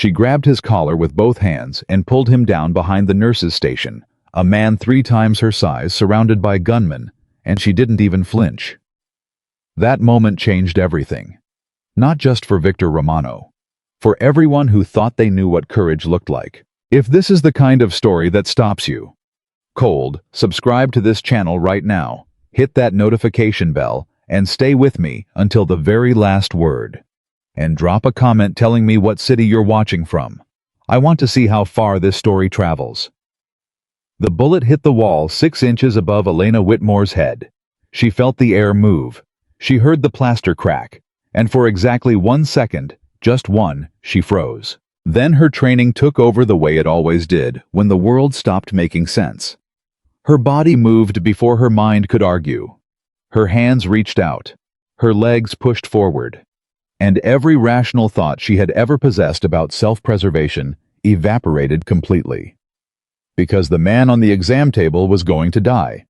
She grabbed his collar with both hands and pulled him down behind the nurse's station, a man 3 times her size surrounded by gunmen, and she didn't even flinch. That moment changed everything. Not just for Victor Romano. For everyone who thought they knew what courage looked like. If this is the kind of story that stops you cold, subscribe to this channel right now, hit that notification bell, and stay with me until the very last word. And drop a comment telling me what city you're watching from. I want to see how far this story travels. The bullet hit the wall 6 inches above Elena Whitmore's head. She felt the air move. She heard the plaster crack. And for exactly 1 second, just one, she froze. Then her training took over the way it always did when the world stopped making sense. Her body moved before her mind could argue. Her hands reached out. Her legs pushed forward. And every rational thought she had ever possessed about self-preservation evaporated completely. Because the man on the exam table was going to die.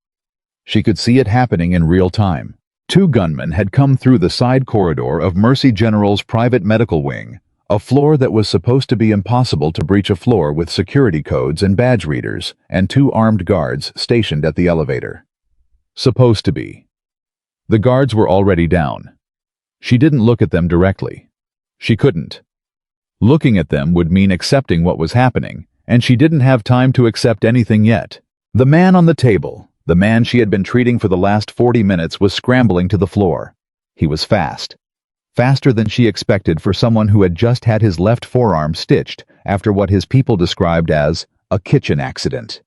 She could see it happening in real time. 2 gunmen had come through the side corridor of Mercy General's private medical wing, a floor that was supposed to be impossible to breach, a floor with security codes and badge readers, and 2 armed guards stationed at the elevator. Supposed to be. The guards were already down. She didn't look at them directly. She couldn't. Looking at them would mean accepting what was happening, and she didn't have time to accept anything yet. The man on the table, the man she had been treating for the last 40 minutes, was scrambling to the floor. He was fast. Faster than she expected for someone who had just had his left forearm stitched after what his people described as a kitchen accident.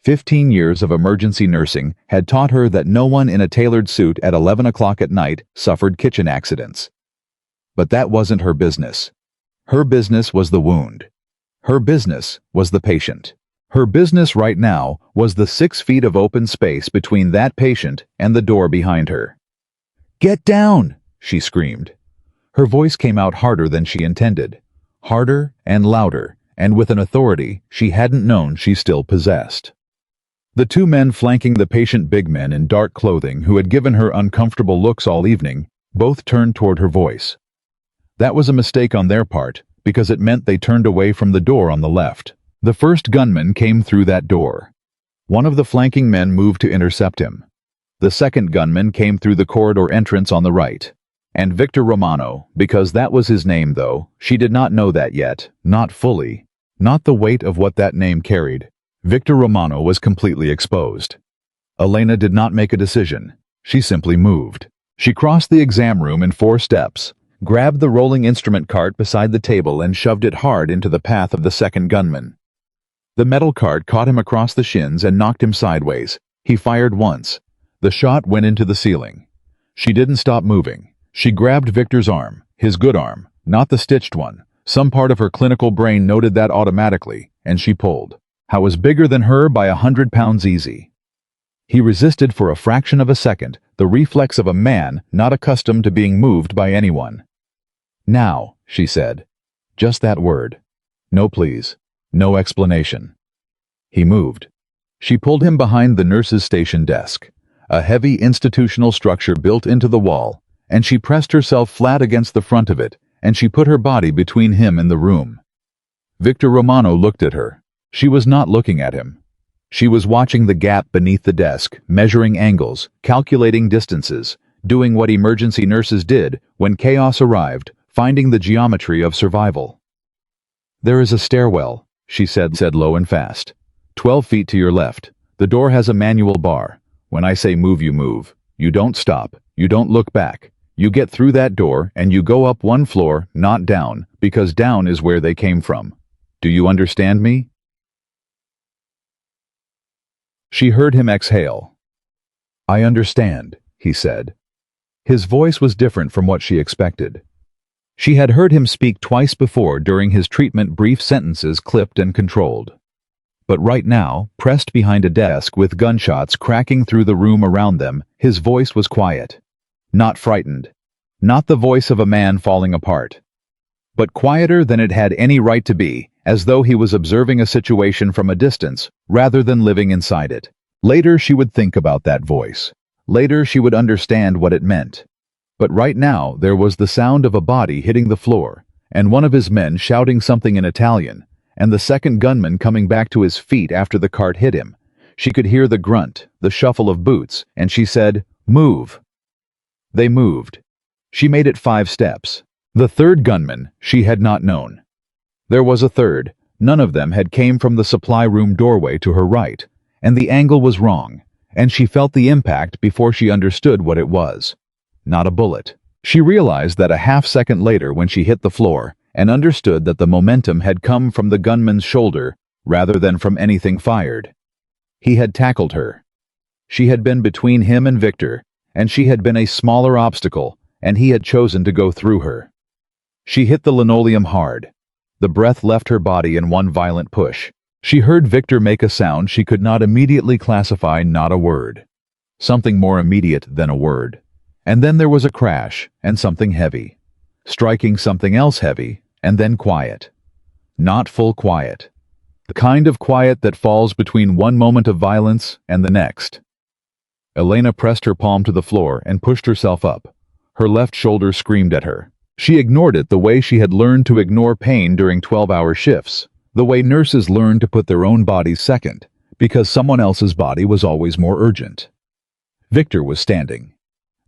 15 years of emergency nursing had taught her that no one in a tailored suit at 11 o'clock at night suffered kitchen accidents. But that wasn't her business. Her business was the wound. Her business was the patient. Her business right now was the 6 feet of open space between that patient and the door behind her. "Get down!" she screamed. Her voice came out harder than she intended. Harder and louder, and with an authority she hadn't known she still possessed. The 2 men flanking the patient, big men in dark clothing who had given her uncomfortable looks all evening, both turned toward her voice. That was a mistake on their part, because it meant they turned away from the door on the left. The first gunman came through that door. One of the flanking men moved to intercept him. The second gunman came through the corridor entrance on the right. And Victor Romano, because that was his name though, she did not know that yet, not fully, not the weight of what that name carried. Victor Romano was completely exposed. Elena did not make a decision. She simply moved. She crossed the exam room in 4 steps, grabbed the rolling instrument cart beside the table and shoved it hard into the path of the second gunman. The metal cart caught him across the shins and knocked him sideways. He fired once. The shot went into the ceiling. She didn't stop moving. She grabbed Victor's arm, his good arm, not the stitched one. Some part of her clinical brain noted that automatically, and she pulled. How was bigger than her by 100 pounds easy. He resisted for a fraction of a second, the reflex of a man not accustomed to being moved by anyone. "Now," she said. Just that word. No please. No explanation. He moved. She pulled him behind the nurse's station desk, a heavy institutional structure built into the wall, and she pressed herself flat against the front of it, and she put her body between him and the room. Victor Romano looked at her. She was not looking at him. She was watching the gap beneath the desk, measuring angles, calculating distances, doing what emergency nurses did when chaos arrived, finding the geometry of survival. "There is a stairwell," she said low and fast. 12 feet to your left. The door has a manual bar. When I say move, you move. You don't stop. You don't look back. You get through that door and you go up 1 floor, not down, because down is where they came from. Do you understand me?" She heard him exhale. "I understand," he said. His voice was different from what she expected. She had heard him speak twice before during his treatment, brief sentences clipped and controlled. But right now, pressed behind a desk with gunshots cracking through the room around them, his voice was quiet. Not frightened. Not the voice of a man falling apart. But quieter than it had any right to be, as though he was observing a situation from a distance, rather than living inside it. Later she would think about that voice. Later she would understand what it meant. But right now there was the sound of a body hitting the floor, and one of his men shouting something in Italian, and the second gunman coming back to his feet after the cart hit him. She could hear the grunt, the shuffle of boots, and she said, "Move." They moved. She made it 5 steps. The third gunman she had not known. There was a third. None of them had came from the supply room doorway to her right, and the angle was wrong, and she felt the impact before she understood what it was. Not a bullet. She realized that a half-second later when she hit the floor, and understood that the momentum had come from the gunman's shoulder rather than from anything fired. He had tackled her. She had been between him and Victor, and she had been a smaller obstacle, and he had chosen to go through her. She hit the linoleum hard. The breath left her body in one violent push. She heard Victor make a sound she could not immediately classify, not a word. Something more immediate than a word. And then there was a crash, and something heavy. Striking something else heavy, and then quiet. Not full quiet. The kind of quiet that falls between one moment of violence and the next. Elena pressed her palm to the floor and pushed herself up. Her left shoulder screamed at her. She ignored it the way she had learned to ignore pain during 12-hour shifts, the way nurses learn to put their own bodies second, because someone else's body was always more urgent. Victor was standing.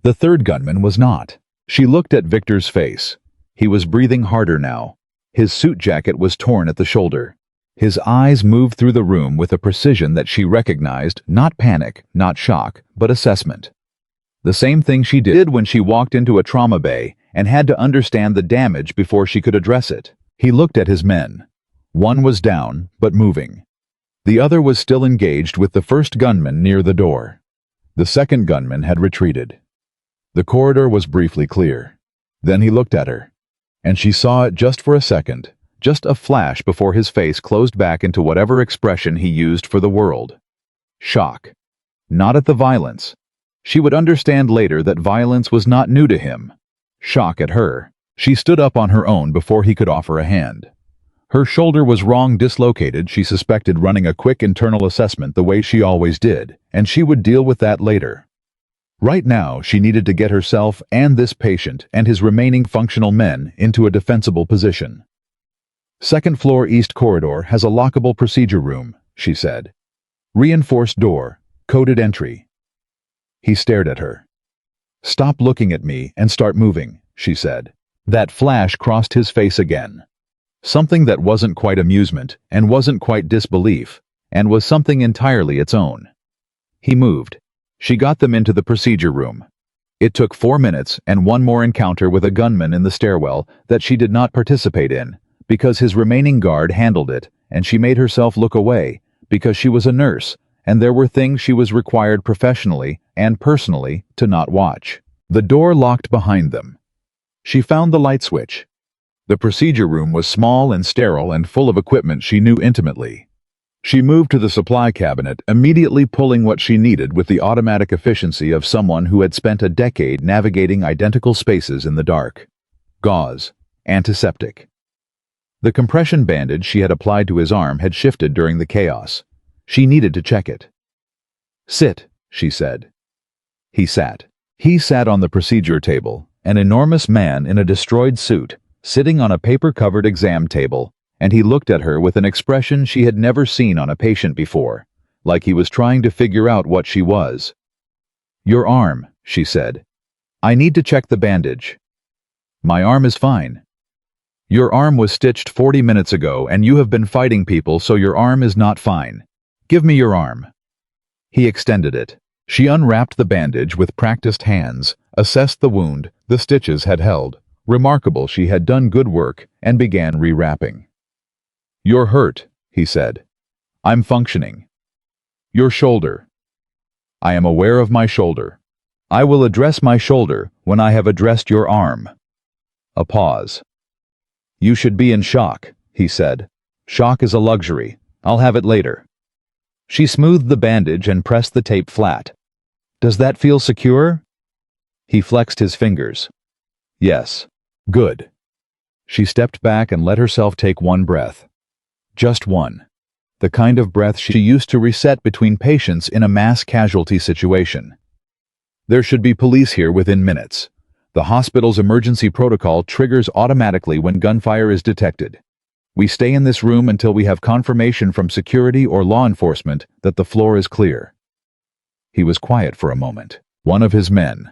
The third gunman was not. She looked at Victor's face. He was breathing harder now. His suit jacket was torn at the shoulder. His eyes moved through the room with a precision that she recognized, not panic, not shock, but assessment. The same thing she did when she walked into a trauma bay and had to understand the damage before she could address it. He looked at his men. One was down, but moving. The other was still engaged with the first gunman near the door. The second gunman had retreated. The corridor was briefly clear. Then he looked at her, and she saw it just for a second, just a flash before his face closed back into whatever expression he used for the world. Shock. Not at the violence. She would understand later that violence was not new to him. Shock at her. She stood up on her own before he could offer a hand. Her shoulder was wrong, dislocated, she suspected, running a quick internal assessment the way she always did, and she would deal with that later. Right now, she needed to get herself and this patient and his remaining functional men into a defensible position. Second floor east corridor has a lockable procedure room, she said. Reinforced door, coded entry. He stared at her. Stop looking at me and start moving, she said. That flash crossed his face again. Something that wasn't quite amusement and wasn't quite disbelief, and was something entirely its own. He moved. She got them into the procedure room. It took 4 minutes and one more encounter with a gunman in the stairwell that she did not participate in, because his remaining guard handled it, and she made herself look away, because she was a nurse, and there were things she was required professionally and personally to not watch. The door locked behind them. She found the light switch. The procedure room was small and sterile and full of equipment she knew intimately. She moved to the supply cabinet, immediately pulling what she needed with the automatic efficiency of someone who had spent a decade navigating identical spaces in the dark. Gauze. Antiseptic. The compression bandage she had applied to his arm had shifted during the chaos. She needed to check it. Sit, she said. He sat. He sat on the procedure table, an enormous man in a destroyed suit, sitting on a paper-covered exam table, and he looked at her with an expression she had never seen on a patient before, like he was trying to figure out what she was. Your arm, she said. I need to check the bandage. My arm is fine. Your arm was stitched 40 minutes ago, and you have been fighting people, so your arm is not fine. Give me your arm. He extended it. She unwrapped the bandage with practiced hands, assessed the wound the stitches had held. Remarkable, she had done good work, and began rewrapping. You're hurt, he said. I'm functioning. Your shoulder. I am aware of my shoulder. I will address my shoulder when I have addressed your arm. A pause. You should be in shock, he said. Shock is a luxury. I'll have it later. She smoothed the bandage and pressed the tape flat. Does that feel secure? He flexed his fingers. Yes. Good. She stepped back and let herself take one breath. Just one. The kind of breath she used to reset between patients in a mass casualty situation. There should be police here within minutes. The hospital's emergency protocol triggers automatically when gunfire is detected. We stay in this room until we have confirmation from security or law enforcement that the floor is clear." He was quiet for a moment. One of his men,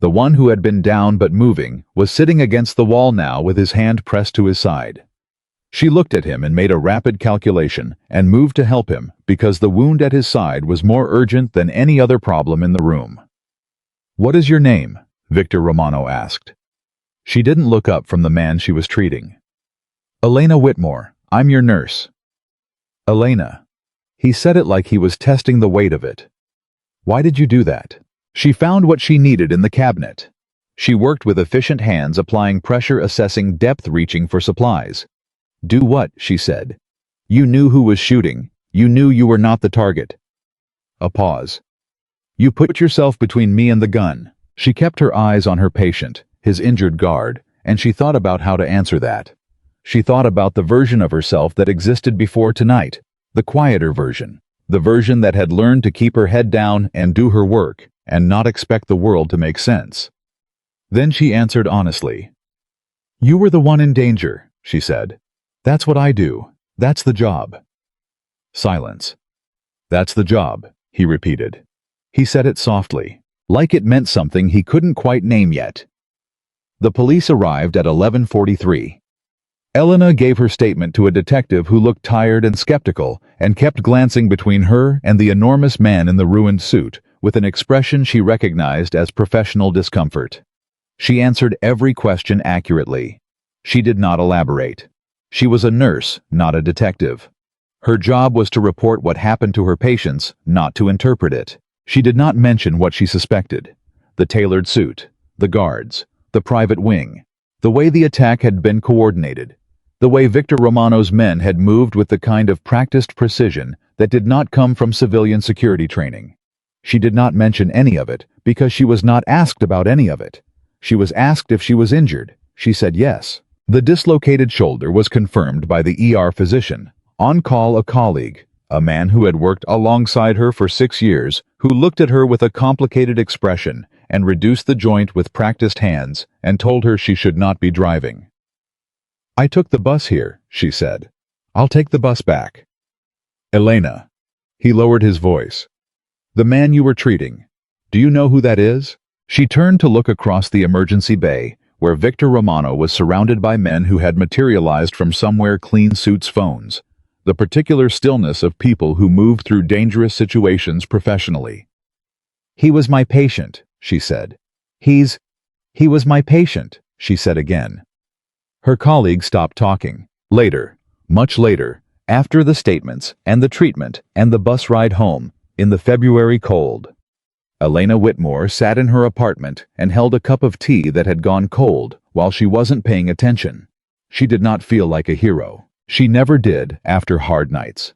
the one who had been down but moving, was sitting against the wall now with his hand pressed to his side. She looked at him and made a rapid calculation and moved to help him because the wound at his side was more urgent than any other problem in the room. "What is your name?" Victor Romano asked. She didn't look up from the man she was treating. "Elena Whitmore, I'm your nurse." "Elena." He said it like he was testing the weight of it. "Why did you do that?" She found what she needed in the cabinet. She worked with efficient hands, applying pressure, assessing depth, reaching for supplies. "Do what?" she said. "You knew who was shooting. You knew you were not the target." A pause. "You put yourself between me and the gun." She kept her eyes on her patient, his injured guard, and she thought about how to answer that. She thought about the version of herself that existed before tonight, the quieter version, the version that had learned to keep her head down and do her work, and not expect the world to make sense. Then she answered honestly. "You were the one in danger," she said. "That's what I do. That's the job." Silence. "That's the job," he repeated. He said it softly, like it meant something he couldn't quite name yet. The police arrived at 11:43. Elena gave her statement to a detective who looked tired and skeptical and kept glancing between her and the enormous man in the ruined suit with an expression she recognized as professional discomfort. She answered every question accurately. She did not elaborate. She was a nurse, not a detective. Her job was to report what happened to her patients, not to interpret it. She did not mention what she suspected: the tailored suit, the guards, the private wing, the way the attack had been coordinated, the way Victor Romano's men had moved with the kind of practiced precision that did not come from civilian security training. She did not mention any of it because she was not asked about any of it. She was asked if she was injured. She said yes. The dislocated shoulder was confirmed by the ER physician. On call, a colleague, a man who had worked alongside her for 6 years, who looked at her with a complicated expression and reduced the joint with practiced hands and told her she should not be driving. "I took the bus here," she said. "I'll take the bus back." "Elena." He lowered his voice. "The man you were treating, do you know who that is?" She turned to look across the emergency bay, where Victor Romano was surrounded by men who had materialized from somewhere. Clean suits, phones. The particular stillness of people who move through dangerous situations professionally. "He was my patient," she said. He was my patient," she said again. Her colleague stopped talking. Later, much later, after the statements and the treatment and the bus ride home, in the February cold, Elena Whitmore sat in her apartment and held a cup of tea that had gone cold while she wasn't paying attention. She did not feel like a hero. She never did after hard nights.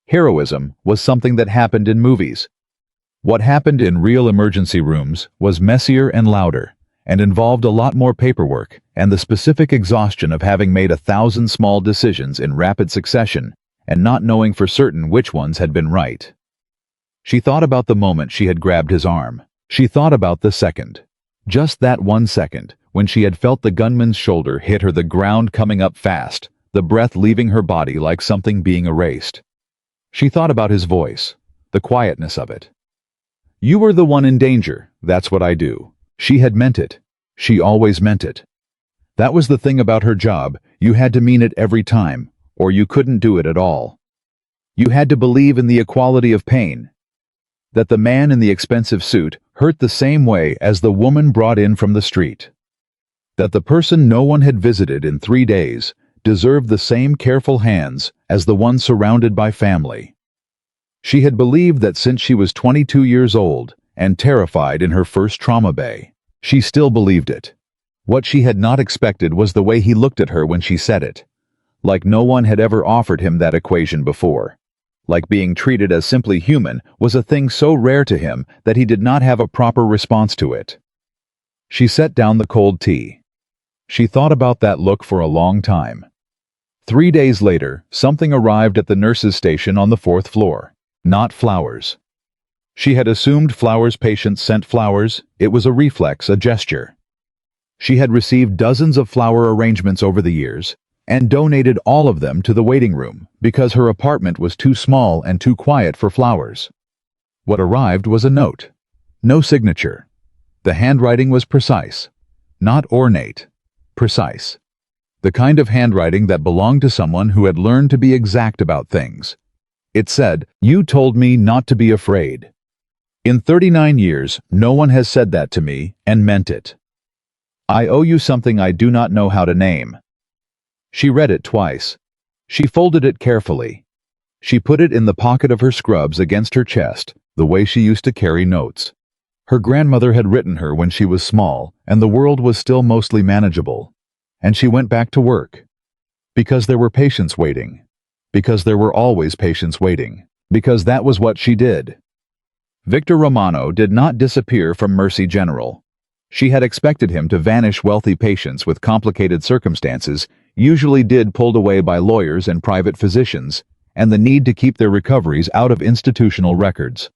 Heroism was something that happened in movies. What happened in real emergency rooms was messier and louder, and involved a lot more paperwork and the specific exhaustion of having made 1,000 small decisions in rapid succession and not knowing for certain which ones had been right. She thought about the moment she had grabbed his arm. She thought about the second. Just that 1 second, when she had felt the gunman's shoulder hit her, the ground coming up fast, the breath leaving her body like something being erased. She thought about his voice, the quietness of it. "You were the one in danger, that's what I do." She had meant it. She always meant it. That was the thing about her job, you had to mean it every time, or you couldn't do it at all. You had to believe in the equality of pain. That the man in the expensive suit hurt the same way as the woman brought in from the street. That the person no one had visited in 3 days deserved the same careful hands as the one surrounded by family. She had believed that since she was 22 years old and terrified in her first trauma bay. She still believed it. What she had not expected was the way he looked at her when she said it. Like no one had ever offered him that equation before. Like being treated as simply human was a thing so rare to him that he did not have a proper response to it. She set down the cold tea. She thought about that look for a long time. 3 days later, something arrived at the nurse's station on the 4th floor. Not flowers. She had assumed flowers patients sent flowers. It was a reflex, a gesture. She had received dozens of flower arrangements over the years and donated all of them to the waiting room because her apartment was too small and too quiet for flowers. What arrived was a note. No signature. The handwriting was precise. Not ornate. Precise. The kind of handwriting that belonged to someone who had learned to be exact about things. It said, "You told me not to be afraid. In 39 years, no one has said that to me and meant it. I owe you something I do not know how to name." She read it twice. She folded it carefully. She put it in the pocket of her scrubs against her chest, the way she used to carry notes. Her grandmother had written her when she was small, and the world was still mostly manageable. And she went back to work. Because there were patients waiting. Because there were always patients waiting. Because that was what she did. Victor Romano did not disappear from Mercy General. She had expected him to vanish. Wealthy patients with complicated circumstances usually did, pulled away by lawyers and private physicians, and the need to keep their recoveries out of institutional records.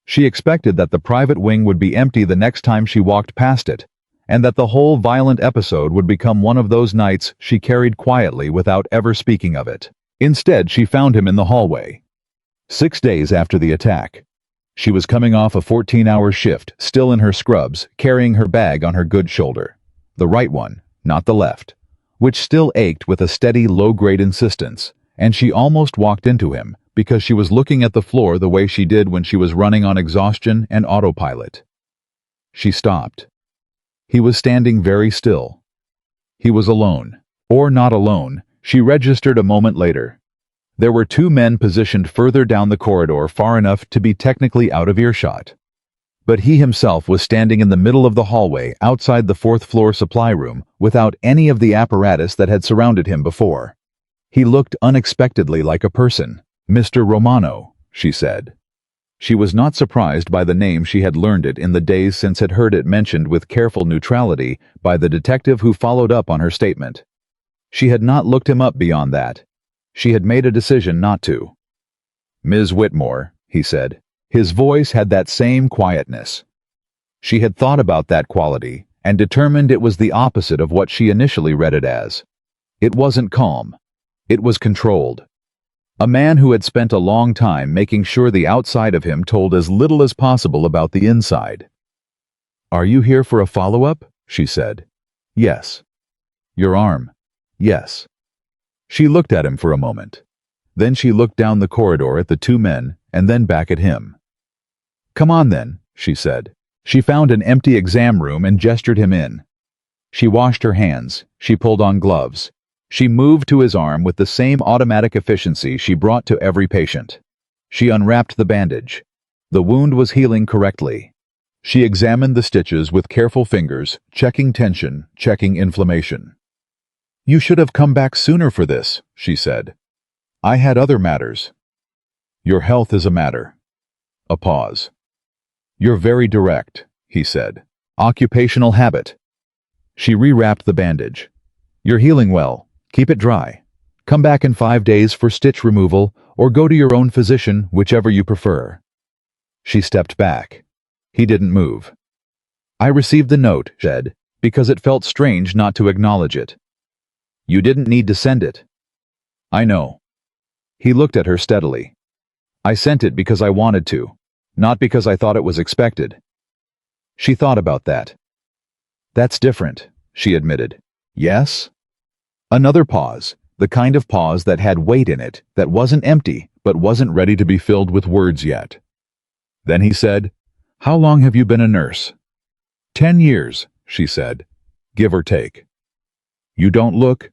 She expected that the private wing would be empty the next time she walked past it, and that the whole violent episode would become one of those nights she carried quietly without ever speaking of it. Instead, she found him in the hallway. 6 days after the attack. She was coming off a 14-hour shift, still in her scrubs, carrying her bag on her good shoulder. The right one, not the left, which still ached with a steady, low-grade insistence, and she almost walked into him because she was looking at the floor the way she did when she was running on exhaustion and autopilot. She stopped. He was standing very still. He was alone. Or not alone, she registered a moment later. There were 2 men positioned further down the corridor, far enough to be technically out of earshot. But he himself was standing in the middle of the hallway outside the 4th-floor supply room without any of the apparatus that had surrounded him before. He looked unexpectedly like a person. "Mr. Romano," she said. She was not surprised by the name. She had learned it in the days since, had heard it mentioned with careful neutrality by the detective who followed up on her statement. She had not looked him up beyond that. She had made a decision not to. "Ms. Whitmore," he said. His voice had that same quietness. She had thought about that quality and determined it was the opposite of what she initially read it as. It wasn't calm. It was controlled. A man who had spent a long time making sure the outside of him told as little as possible about the inside. "Are you here for a follow-up?" she said. "Yes." "Your arm?" "Yes." She looked at him for a moment. Then she looked down the corridor at the 2 men and then back at him. "Come on then," she said. She found an empty exam room and gestured him in. She washed her hands. She pulled on gloves. She moved to his arm with the same automatic efficiency she brought to every patient. She unwrapped the bandage. The wound was healing correctly. She examined the stitches with careful fingers, checking tension, checking inflammation. "You should have come back sooner for this," she said. "I had other matters." "Your health is a matter." A pause. "You're very direct," he said. "Occupational habit." She rewrapped the bandage. "You're healing well. Keep it dry. Come back in 5 days for stitch removal, or go to your own physician, whichever you prefer." She stepped back. He didn't move. "I received the note," she said, because it felt strange not to acknowledge it. "You didn't need to send it." "I know." He looked at her steadily. "I sent it because I wanted to, not because I thought it was expected." She thought about that. "That's different," she admitted. "Yes?" Another pause, the kind of pause that had weight in it, that wasn't empty, but wasn't ready to be filled with words yet. Then he said, "How long have you been a nurse?" 10 years, she said, give or take. "You don't look—"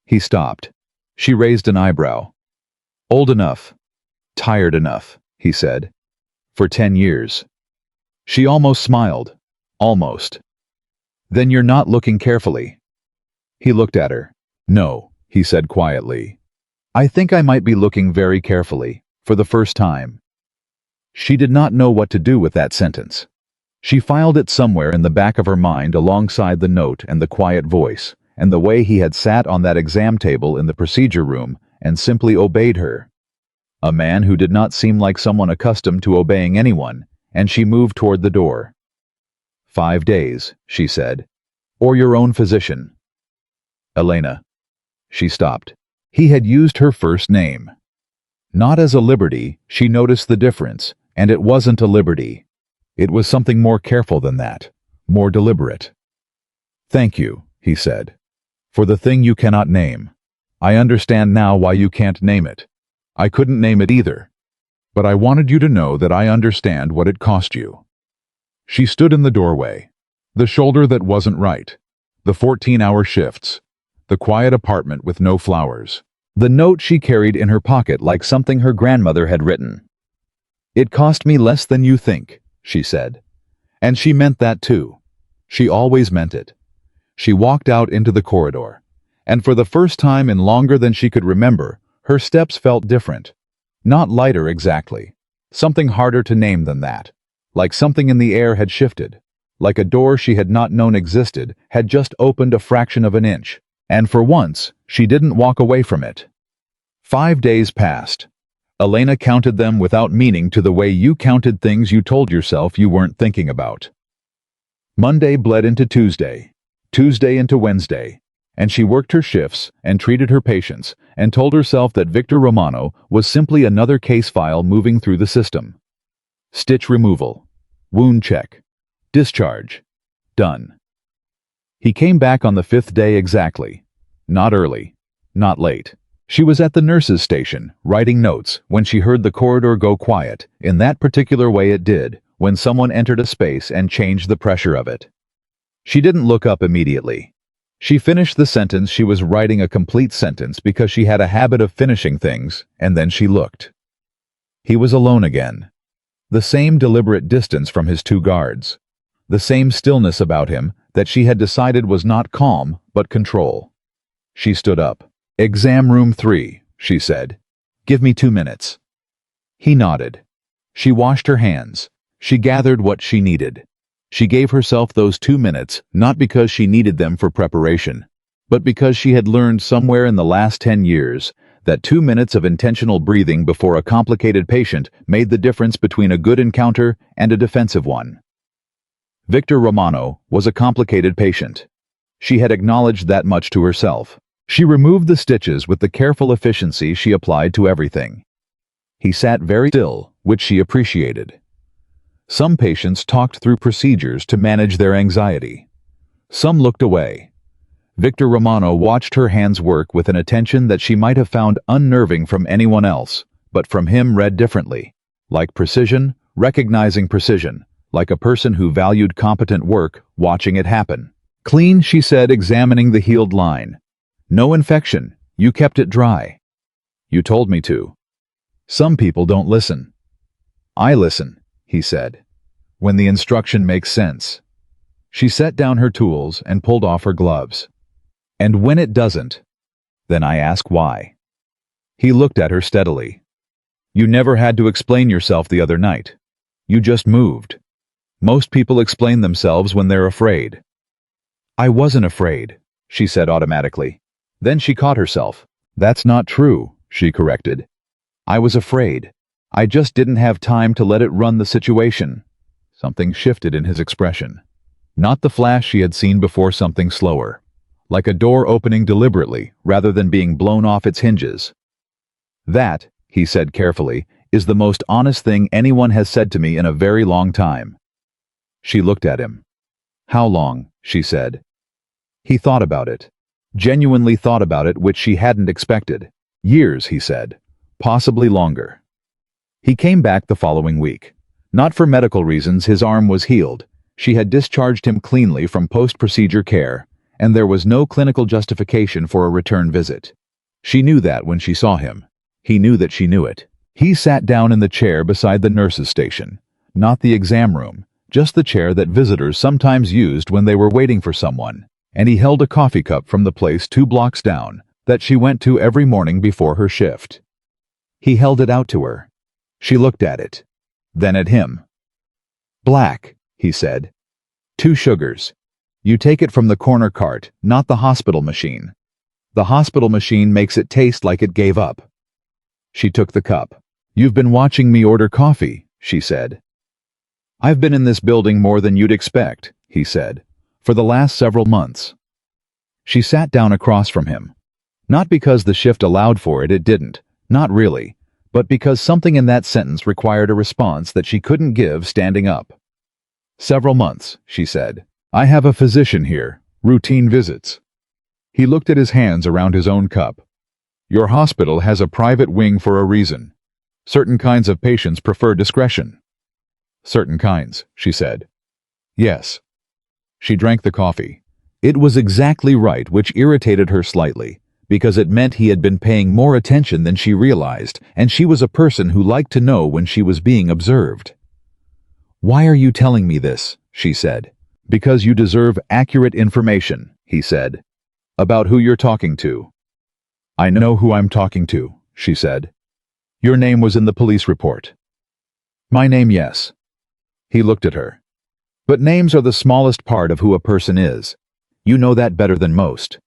He stopped. She raised an eyebrow. "Old enough. Tired enough," he said. "For 10 years. She almost smiled. Almost. "Then you're not looking carefully." He looked at her. "No," he said quietly. "I think I might be looking very carefully, for the first time." She did not know what to do with that sentence. She filed it somewhere in the back of her mind alongside the note and the quiet voice, and the way he had sat on that exam table in the procedure room and simply obeyed her. A man who did not seem like someone accustomed to obeying anyone, and she moved toward the door. 5 days, she said. or your own physician. Elena. She stopped. He had used her first name. Not as a liberty, she noticed the difference, and it wasn't a liberty. It was something more careful than that, more deliberate. Thank you, he said, for the thing you cannot name. I understand now why you can't name it. I couldn't name it either. But I wanted you to know that I understand what it cost you. She stood in the doorway. The shoulder that wasn't right. The 14-hour shifts. The quiet apartment with no flowers. The note she carried in her pocket like something her grandmother had written. It cost me less than you think, she said. And she meant that too. She always meant it. She walked out into the corridor. And for the first time in longer than she could remember, her steps felt different. Not lighter exactly. Something harder to name than that. Like something in the air had shifted. Like a door she had not known existed had just opened a fraction of an inch. And for once, she didn't walk away from it. 5 days passed. Elena counted them without meaning to the way you counted things you told yourself you weren't thinking about. Monday bled into Tuesday, Tuesday into Wednesday, and she worked her shifts and treated her patients and told herself that Victor Romano was simply another case file moving through the system. Stitch removal. Wound check. Discharge. Done. He came back on the 5th day exactly. Not early. Not late. She was at the nurse's station, writing notes, when she heard the corridor go quiet, in that particular way it did, when someone entered a space and changed the pressure of it. She didn't look up immediately. She finished the sentence she was writing, a complete sentence, because she had a habit of finishing things, and then she looked. He was alone again. The same deliberate distance from his 2 guards. The same stillness about him that she had decided was not calm, but control. She stood up. Exam room 3, she said. Give me 2 minutes. He nodded. She washed her hands. She gathered what she needed. She gave herself those 2 minutes, not because she needed them for preparation, but because she had learned somewhere in the last 10 years that 2 minutes of intentional breathing before a complicated patient made the difference between a good encounter and a defensive one. Victor Romano was a complicated patient. She had acknowledged that much to herself. She removed the stitches with the careful efficiency she applied to everything. He sat very still, which she appreciated. Some patients talked through procedures to manage their anxiety. Some looked away. Victor Romano watched her hands work with an attention that she might have found unnerving from anyone else, but from him read differently. Like precision, recognizing precision, like a person who valued competent work, watching it happen. Clean, she said, examining the healed line. No infection. You kept it dry. You told me to. Some people don't listen. I listen, he said. When the instruction makes sense. She set down her tools and pulled off her gloves. And when it doesn't, then I ask why. He looked at her steadily. You never had to explain yourself the other night. You just moved. Most people explain themselves when they're afraid. I wasn't afraid, she said automatically. Then she caught herself. That's not true, she corrected. I was afraid. I just didn't have time to let it run the situation. Something shifted in his expression. Not the flash she had seen before, something slower. Like a door opening deliberately, rather than being blown off its hinges. That, he said carefully, is the most honest thing anyone has said to me in a very long time. She looked at him. How long, she said. He thought about it. Genuinely thought about it, which she hadn't expected. Years, he said. Possibly longer. He came back the following week. Not for medical reasons, his arm was healed. She had discharged him cleanly from post-procedure care, and there was no clinical justification for a return visit. She knew that when she saw him. He knew that she knew it. He sat down in the chair beside the nurse's station. Not the exam room, just the chair that visitors sometimes used when they were waiting for someone. And he held a coffee cup from the place 2 blocks down that she went to every morning before her shift. He held it out to her. She looked at it. Then at him. Black, he said. 2 sugars. You take it from the corner cart, not the hospital machine. The hospital machine makes it taste like it gave up. She took the cup. You've been watching me order coffee, she said. I've been in this building more than you'd expect, he said. For the last several months. She sat down across from him. Not because the shift allowed for it, it didn't. Not really. But because something in that sentence required a response that she couldn't give standing up. Several months, she said. I have a physician here. Routine visits. He looked at his hands around his own cup. Your hospital has a private wing for a reason. Certain kinds of patients prefer discretion. Certain kinds, she said. Yes. She drank the coffee. It was exactly right, which irritated her slightly, because it meant he had been paying more attention than she realized, and she was a person who liked to know when she was being observed. Why are you telling me this? She said. Because you deserve accurate information, he said. About who you're talking to. I know who I'm talking to, she said. Your name was in the police report. My name, yes. He looked at her. But names are the smallest part of who a person is. You know that better than most.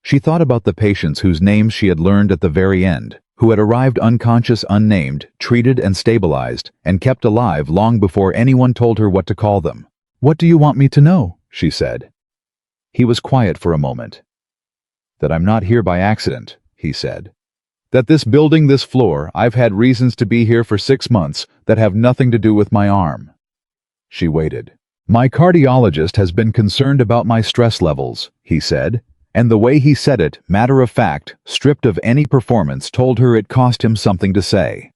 She thought about the patients whose names she had learned at the very end, who had arrived unconscious, unnamed, treated and stabilized, and kept alive long before anyone told her what to call them. What do you want me to know? She said. He was quiet for a moment. That I'm not here by accident, he said. That this building, this floor, I've had reasons to be here for 6 months that have nothing to do with my arm. She waited. My cardiologist has been concerned about my stress levels, he said, and the way he said it, matter of fact, stripped of any performance, told her it cost him something to say.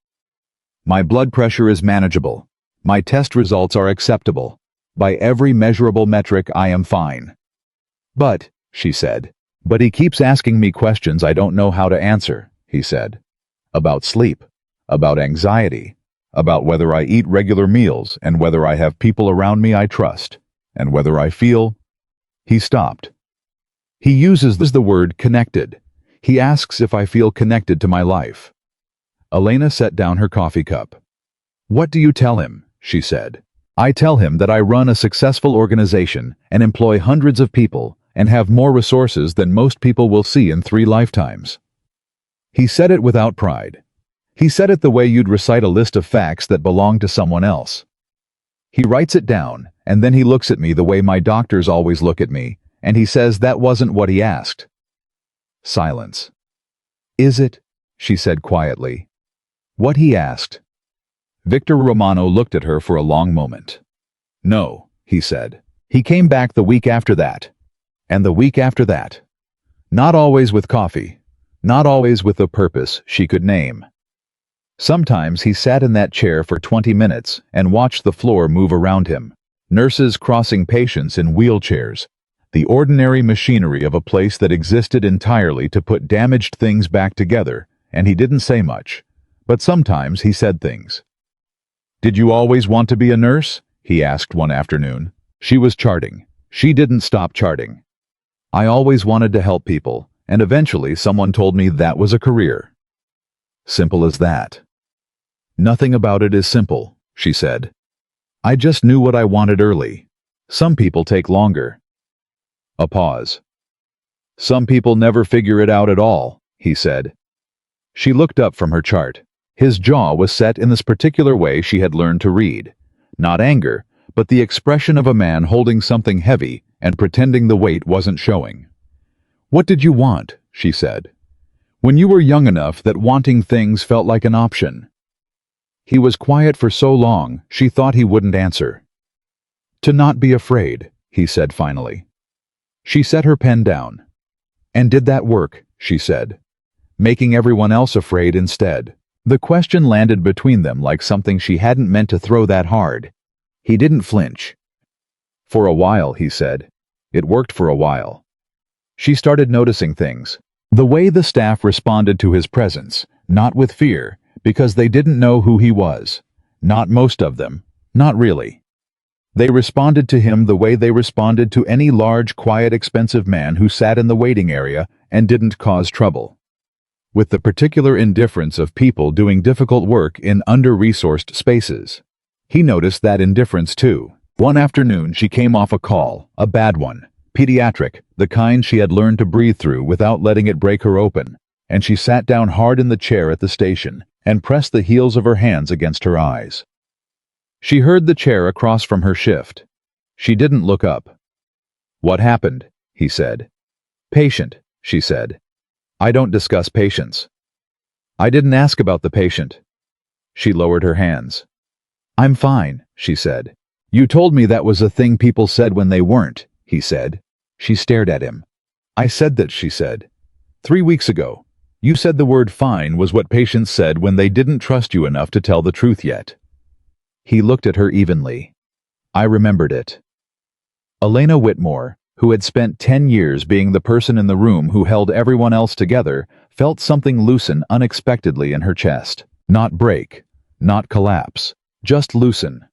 My blood pressure is manageable. My test results are acceptable. By every measurable metric, I am fine. But, she said, but he keeps asking me questions I don't know how to answer, he said. About sleep, about anxiety, about whether I eat regular meals and whether I have people around me I trust, and whether I feel... He stopped. He uses the word connected. He asks if I feel connected to my life. Elena set down her coffee cup. What do you tell him? She said. I tell him that I run a successful organization and employ hundreds of people and have more resources than most people will see in 3 lifetimes. He said it without pride. He said it the way you'd recite a list of facts that belong to someone else. He writes it down, and then he looks at me the way my doctors always look at me, and he says that wasn't what he asked. Silence. Is it? She said quietly. What he asked. Victor Romano looked at her for a long moment. No, he said. He came back the week after that. And the week after that. Not always with coffee. Not always with a purpose she could name. Sometimes he sat in that chair for 20 minutes and watched the floor move around him. Nurses crossing patients in wheelchairs. The ordinary machinery of a place that existed entirely to put damaged things back together, and he didn't say much. But sometimes he said things. Did you always want to be a nurse? He asked one afternoon. She was charting. She didn't stop charting. I always wanted to help people, and eventually someone told me that was a career. Simple as that. Nothing about it is simple, she said. I just knew what I wanted early. Some people take longer. A pause. Some people never figure it out at all, he said. She looked up from her chart. His jaw was set in this particular way she had learned to read. Not anger, but the expression of a man holding something heavy and pretending the weight wasn't showing. What did you want? She said. When you were young enough that wanting things felt like an option. He was quiet for so long, she thought he wouldn't answer. To not be afraid, he said finally. She set her pen down. And did that work? She said. Making everyone else afraid instead. The question landed between them like something she hadn't meant to throw that hard. He didn't flinch. For a while, he said. It worked for a while. She started noticing things. The way the staff responded to his presence, not with fear, because they didn't know who he was. Not most of them. Not really. They responded to him the way they responded to any large, quiet, expensive man who sat in the waiting area and didn't cause trouble. With the particular indifference of people doing difficult work in under-resourced spaces. He noticed that indifference too. One afternoon she came off a call, a bad one, pediatric, the kind she had learned to breathe through without letting it break her open, and she sat down hard in the chair at the station and pressed the heels of her hands against her eyes. She heard the chair across from her shift. She didn't look up. "What happened?" he said. "Patient," she said. "I don't discuss patients." "I didn't ask about the patient." She lowered her hands. "I'm fine," she said. "You told me that was a thing people said when they weren't," he said. She stared at him. "I said that," she said. "3 weeks ago. You said the word fine was what patients said when they didn't trust you enough to tell the truth yet." He looked at her evenly. I remembered it. Elena Whitmore, who had spent 10 years being the person in the room who held everyone else together, felt something loosen unexpectedly in her chest. Not break, not collapse, just loosen.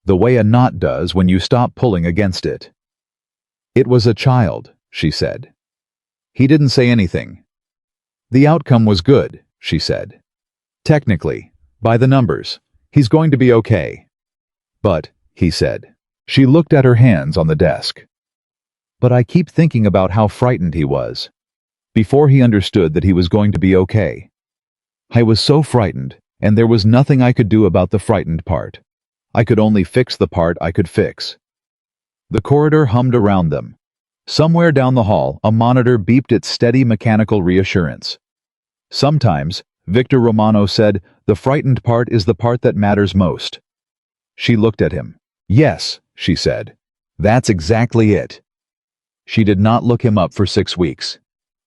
The way a knot does when you stop pulling against it. "It was a child," she said. He didn't say anything. "The outcome was good," she said. "Technically, by the numbers, he's going to be okay." "But," he said. She looked at her hands on the desk. "But I keep thinking about how frightened he was. Before he understood that he was going to be okay. I was so frightened, and there was nothing I could do about the frightened part. I could only fix the part I could fix." The corridor hummed around them. Somewhere down the hall, a monitor beeped its steady mechanical reassurance. Sometimes, Victor Romano said, the frightened part is the part that matters most. She looked at him. "Yes," she said. "That's exactly it." She did not look him up for 6 weeks.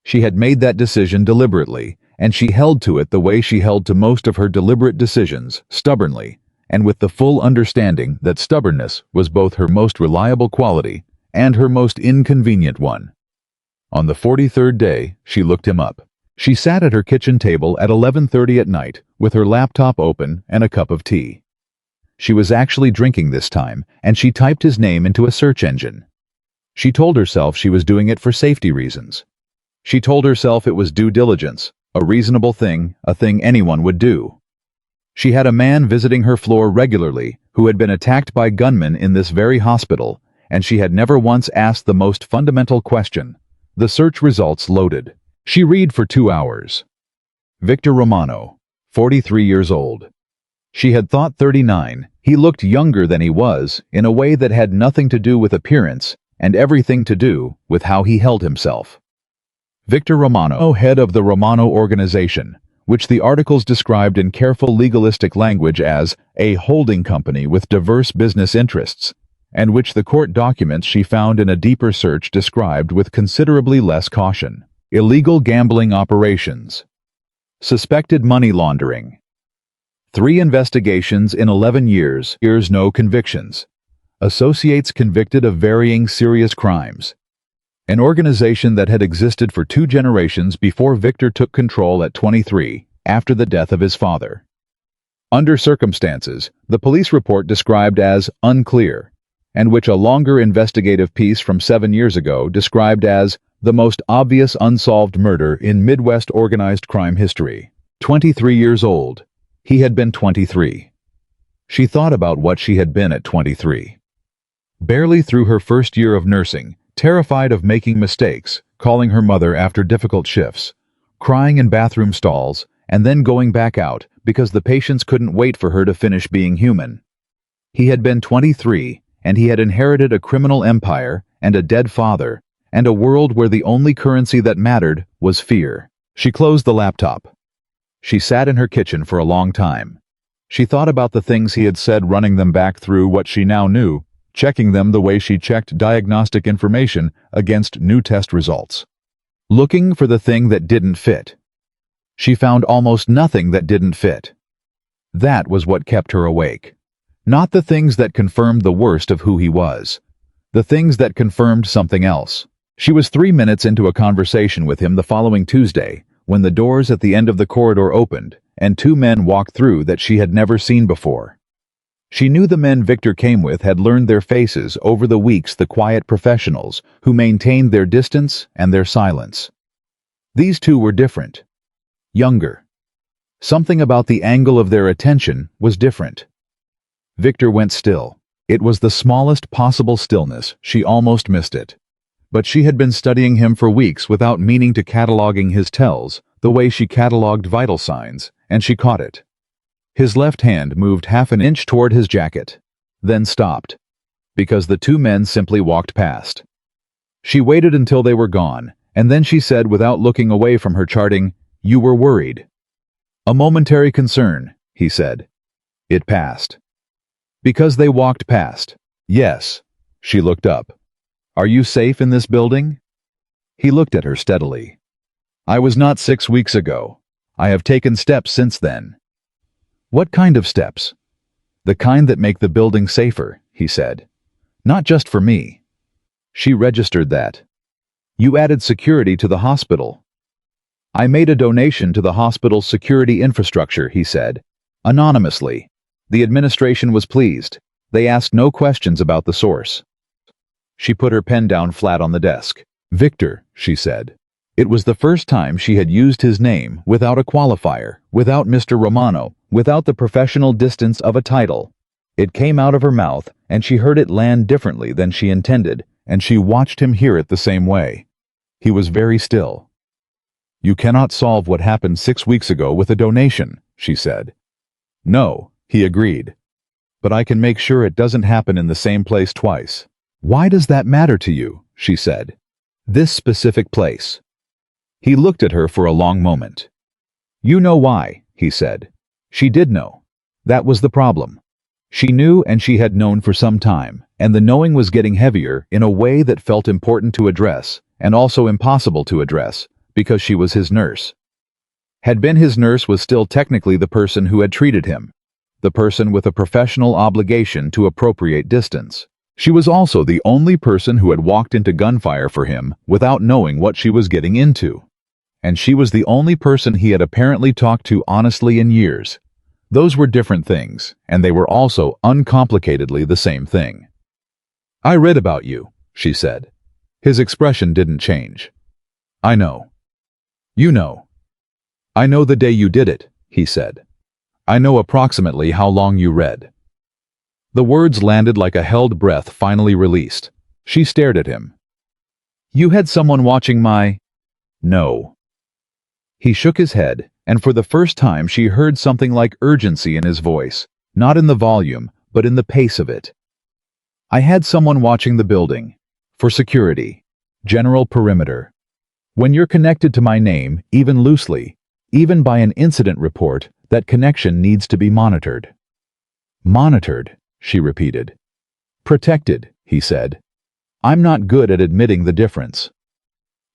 She had made that decision deliberately, and she held to it the way she held to most of her deliberate decisions, stubbornly, and with the full understanding that stubbornness was both her most reliable quality and her most inconvenient one. On the 43rd day, she looked him up. She sat at her kitchen table at 11:30 at night with her laptop open and a cup of tea. She was actually drinking this time, and she typed his name into a search engine. She told herself she was doing it for safety reasons. She told herself it was due diligence, a reasonable thing, a thing anyone would do. She had a man visiting her floor regularly who had been attacked by gunmen in this very hospital, and she had never once asked the most fundamental question. The search results loaded. She read for 2 hours. Victor Romano, 43 years old. She had thought 39. He looked younger than he was, in a way that had nothing to do with appearance, and everything to do with how he held himself. Victor Romano, head of the Romano organization, which the articles described in careful legalistic language as a holding company with diverse business interests, and which the court documents she found in a deeper search described with considerably less caution. Illegal gambling operations. Suspected money laundering. 3 investigations in 11 years, no convictions. Associates convicted of varying serious crimes. An organization that had existed for 2 generations before Victor took control at 23, after the death of his father. Under circumstances, the police report described as unclear, and which a longer investigative piece from 7 years ago described as the most obvious unsolved murder in Midwest organized crime history. 23 years old. He had been 23. She thought about what she had been at 23. Barely through her first year of nursing, terrified of making mistakes, calling her mother after difficult shifts, crying in bathroom stalls, and then going back out because the patients couldn't wait for her to finish being human. He had been 23, and he had inherited a criminal empire and a dead father, and a world where the only currency that mattered was fear. She closed the laptop. She sat in her kitchen for a long time. She thought about the things he had said, running them back through what she now knew, checking them the way she checked diagnostic information against new test results. Looking for the thing that didn't fit. She found almost nothing that didn't fit. That was what kept her awake. Not the things that confirmed the worst of who he was. The things that confirmed something else. She was 3 minutes into a conversation with him the following Tuesday, when the doors at the end of the corridor opened, and 2 men walked through that she had never seen before. She knew the men Victor came with had learned their faces over the weeks, the quiet professionals who maintained their distance and their silence. These 2 were different. Younger. Something about the angle of their attention was different. Victor went still. It was the smallest possible stillness. She almost missed it. But she had been studying him for weeks without meaning to, cataloging his tells, the way she cataloged vital signs, and she caught it. His left hand moved half an inch toward his jacket, then stopped, because the 2 men simply walked past. She waited until they were gone, and then she said without looking away from her charting, "You were worried." "A momentary concern," he said. It passed. Because they walked past. "Yes." She looked up. "Are you safe in this building?" He looked at her steadily. "I was not 6 weeks ago. I have taken steps since then." "What kind of steps?" "The kind that make the building safer," he said. "Not just for me." She registered that. "You added security to the hospital." "I made a donation to the hospital's security infrastructure," he said. "Anonymously. The administration was pleased. They asked no questions about the source." She put her pen down flat on the desk. "Victor," she said. It was the first time she had used his name without a qualifier, without Mr. Romano, without the professional distance of a title. It came out of her mouth, and she heard it land differently than she intended, and she watched him hear it the same way. He was very still. "You cannot solve what happened 6 weeks ago with a donation," she said. "No," he agreed. "But I can make sure it doesn't happen in the same place twice." "Why does that matter to you?" she said. "This specific place." He looked at her for a long moment. "You know why," he said. She did know. That was the problem. She knew, and she had known for some time, and the knowing was getting heavier in a way that felt important to address, and also impossible to address, because she was his nurse. Had been his nurse was still technically the person who had treated him, the person with a professional obligation to appropriate distance. She was also the only person who had walked into gunfire for him without knowing what she was getting into. And she was the only person he had apparently talked to honestly in years. Those were different things, and they were also uncomplicatedly the same thing. "I read about you," she said. His expression didn't change. "I know." "You know." "I know the day you did it," he said. "I know approximately how long you read." The words landed like a held breath finally released. She stared at him. "You had someone watching my—" "No." He shook his head, and for the first time she heard something like urgency in his voice, not in the volume, but in the pace of it. "I had someone watching the building. For security. General perimeter. When you're connected to my name, even loosely, even by an incident report, that connection needs to be monitored." "Monitored," she repeated. "Protected," he said. "I'm not good at admitting the difference."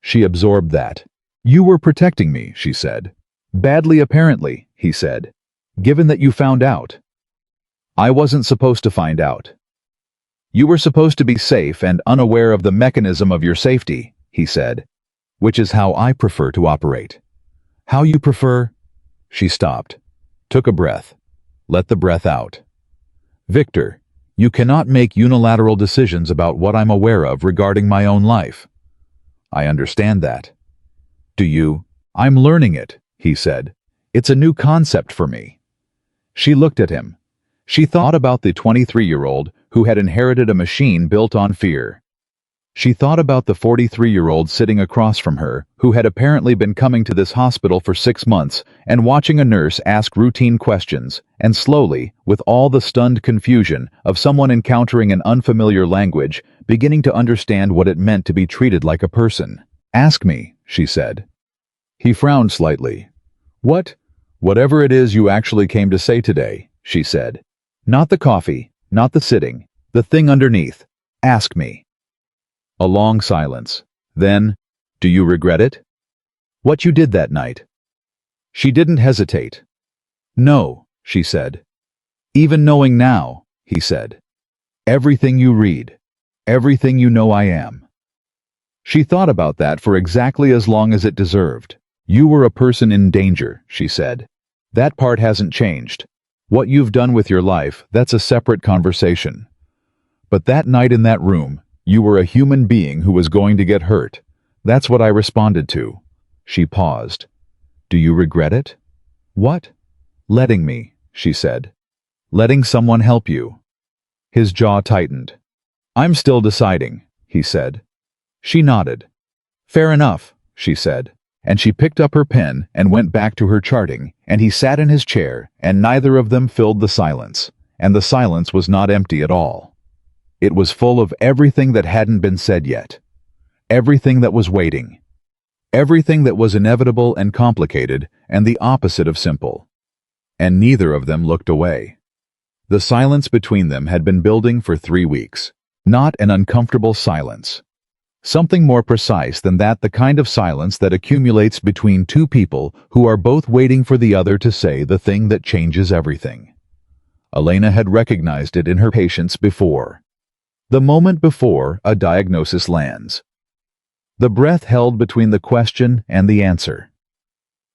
She absorbed that. "You were protecting me," she said. "Badly apparently," he said. "Given that you found out." "I wasn't supposed to find out." "You were supposed to be safe and unaware of the mechanism of your safety," he said. "Which is how I prefer to operate." "How you prefer—" She stopped, took a breath, let the breath out. "Victor, you cannot make unilateral decisions about what I'm aware of regarding my own life." "I understand that." "Do you?" "I'm learning it," he said. "It's a new concept for me." She looked at him. She thought about the 23-year-old who had inherited a machine built on fear. She thought about the 43-year-old sitting across from her who had apparently been coming to this hospital for 6 months and watching a nurse ask routine questions, and slowly, with all the stunned confusion of someone encountering an unfamiliar language, beginning to understand what it meant to be treated like a person. "Ask me," she said. He frowned slightly. Whatever it is you actually came to say today," she said. "Not the coffee, not the sitting, the thing underneath. Ask me." A long silence. Then, "Do you regret it?" "What you did that night?" She didn't hesitate. "No," she said. "Even knowing now," he said. "Everything you read, everything you know I am." She thought about that for exactly as long as it deserved. "You were a person in danger," she said. "That part hasn't changed. What you've done with your life, that's a separate conversation. But that night in that room, you were a human being who was going to get hurt. That's what I responded to." She paused. "Do you regret it?" "What?" "Letting me," she said. "Letting someone help you." His jaw tightened. "I'm still deciding," he said. She nodded. "Fair enough," she said, and she picked up her pen and went back to her charting, and he sat in his chair, and neither of them filled the silence, and the silence was not empty at all. It was full of everything that hadn't been said yet. everything that was waiting. Everything that was inevitable and complicated, and the opposite of simple. And neither of them looked away. The silence between them had been building for 3 weeks. Not an uncomfortable silence. Something more precise than that, the kind of silence that accumulates between two people who are both waiting for the other to say the thing that changes everything. Elena had recognized it in her patients before. The moment before a diagnosis lands. The breath held between the question and the answer.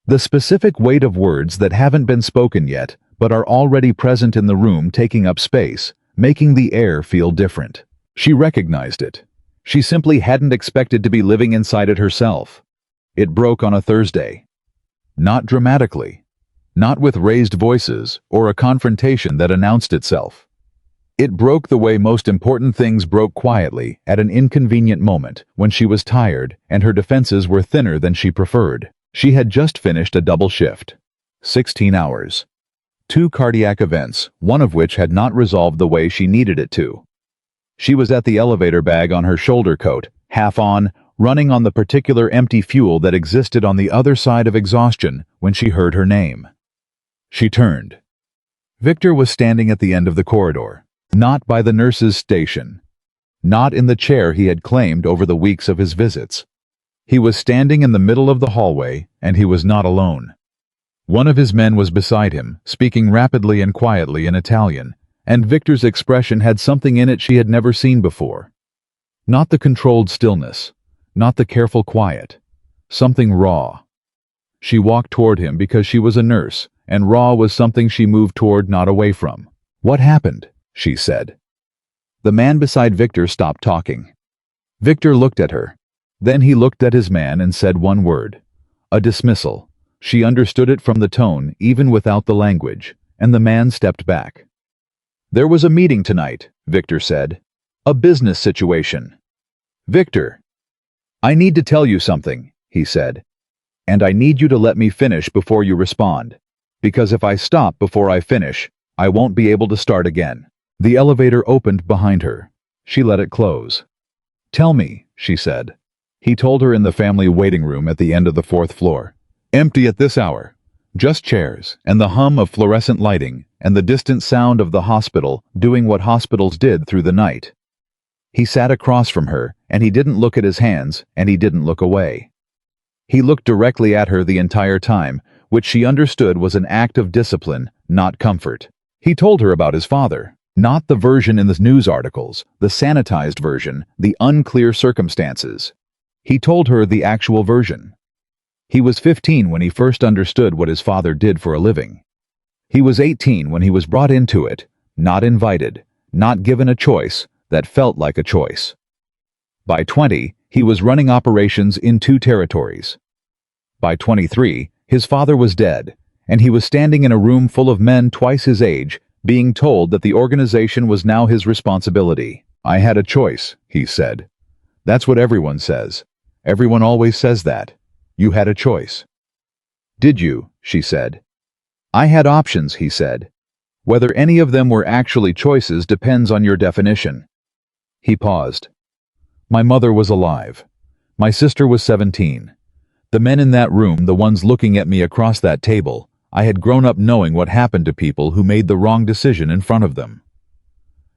The specific weight of words that haven't been spoken yet, but are already present in the room, taking up space, making the air feel different. She recognized it. She simply hadn't expected to be living inside it herself. It broke on a Thursday. Not dramatically. Not with raised voices or a confrontation that announced itself. It broke the way most important things broke, quietly, at an inconvenient moment, when she was tired and her defenses were thinner than she preferred. She had just finished a double shift. 16 hours. 2 cardiac events, one of which had not resolved the way she needed it to. She was at the elevator, bag on her shoulder, coat half on, running on the particular empty fuel that existed on the other side of exhaustion, when she heard her name. She turned. Victor was standing at the end of the corridor, not by the nurse's station. Not in the chair he had claimed over the weeks of his visits. He was standing in the middle of the hallway, and he was not alone. One of his men was beside him, speaking rapidly and quietly in Italian, and Victor's expression had something in it she had never seen before. Not the controlled stillness, not the careful quiet. Something raw. She walked toward him because she was a nurse, and raw was something she moved toward, not away from. "What happened?" she said. The man beside Victor stopped talking. Victor looked at her. Then he looked at his man and said one word. A dismissal. She understood it from the tone, even without the language, and the man stepped back. "There was a meeting tonight," Victor said. "A business situation." "Victor, I need to tell you something," he said. "And I need you to let me finish before you respond. Because if I stop before I finish, I won't be able to start again." The elevator opened behind her. She let it close. "Tell me," she said. He told her in the family waiting room at the end of the 4th floor. Empty at this hour. Just chairs, and the hum of fluorescent lighting, and the distant sound of the hospital doing what hospitals did through the night. He sat across from her, and he didn't look at his hands, and he didn't look away. He looked directly at her the entire time, which she understood was an act of discipline, not comfort. He told her about his father. Not the version in the news articles, the sanitized version, the unclear circumstances. He told her the actual version. He was 15 when he first understood what his father did for a living. He was 18 when he was brought into it, not invited, not given a choice that felt like a choice. By 20, he was running operations in 2 territories. By 23, his father was dead, and he was standing in a room full of men twice his age, being told that the organization was now his responsibility. "I had a choice," he said. "That's what everyone says. Everyone always says that. You had a choice." "Did you?" she said. "I had options," he said. "Whether any of them were actually choices depends on your definition." He paused. "My mother was alive. My sister was 17. The men in that room, the ones looking at me across that table, I had grown up knowing what happened to people who made the wrong decision in front of them."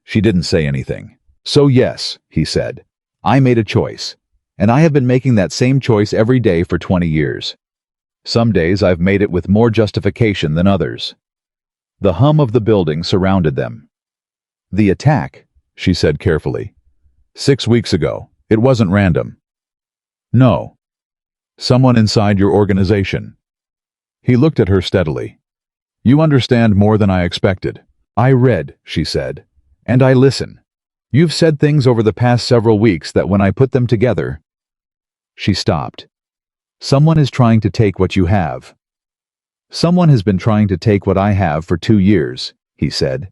She didn't say anything. "So yes," he said, "I made a choice. And I have been making that same choice every day for 20 years. Some days I've made it with more justification than others." The hum of the building surrounded them. "The attack," she said carefully. 6 weeks ago. It wasn't random." "No. Someone inside your organization." He looked at her steadily. "You understand more than I expected. I read," she said, "and I listen. You've said things over the past several weeks that when I put them together—" She stopped. "Someone is trying to take what you have." "Someone has been trying to take what I have for 2 years," he said.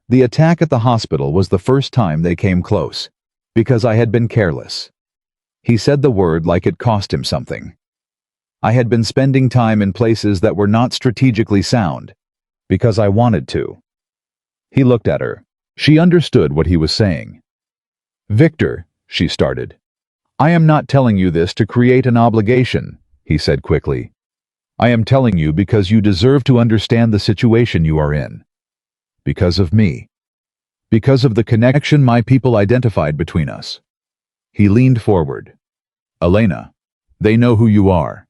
"The attack at the hospital was the first time they came close, because I had been careless." He said the word like it cost him something. "I had been spending time in places that were not strategically sound, because I wanted to." He looked at her. She understood what he was saying. "Victor," she started. I am not telling you this to create an obligation, he said quickly. I am telling you because you deserve to understand the situation you are in. Because of me. Because of the connection my people identified between us. He leaned forward. Elena, they know who you are.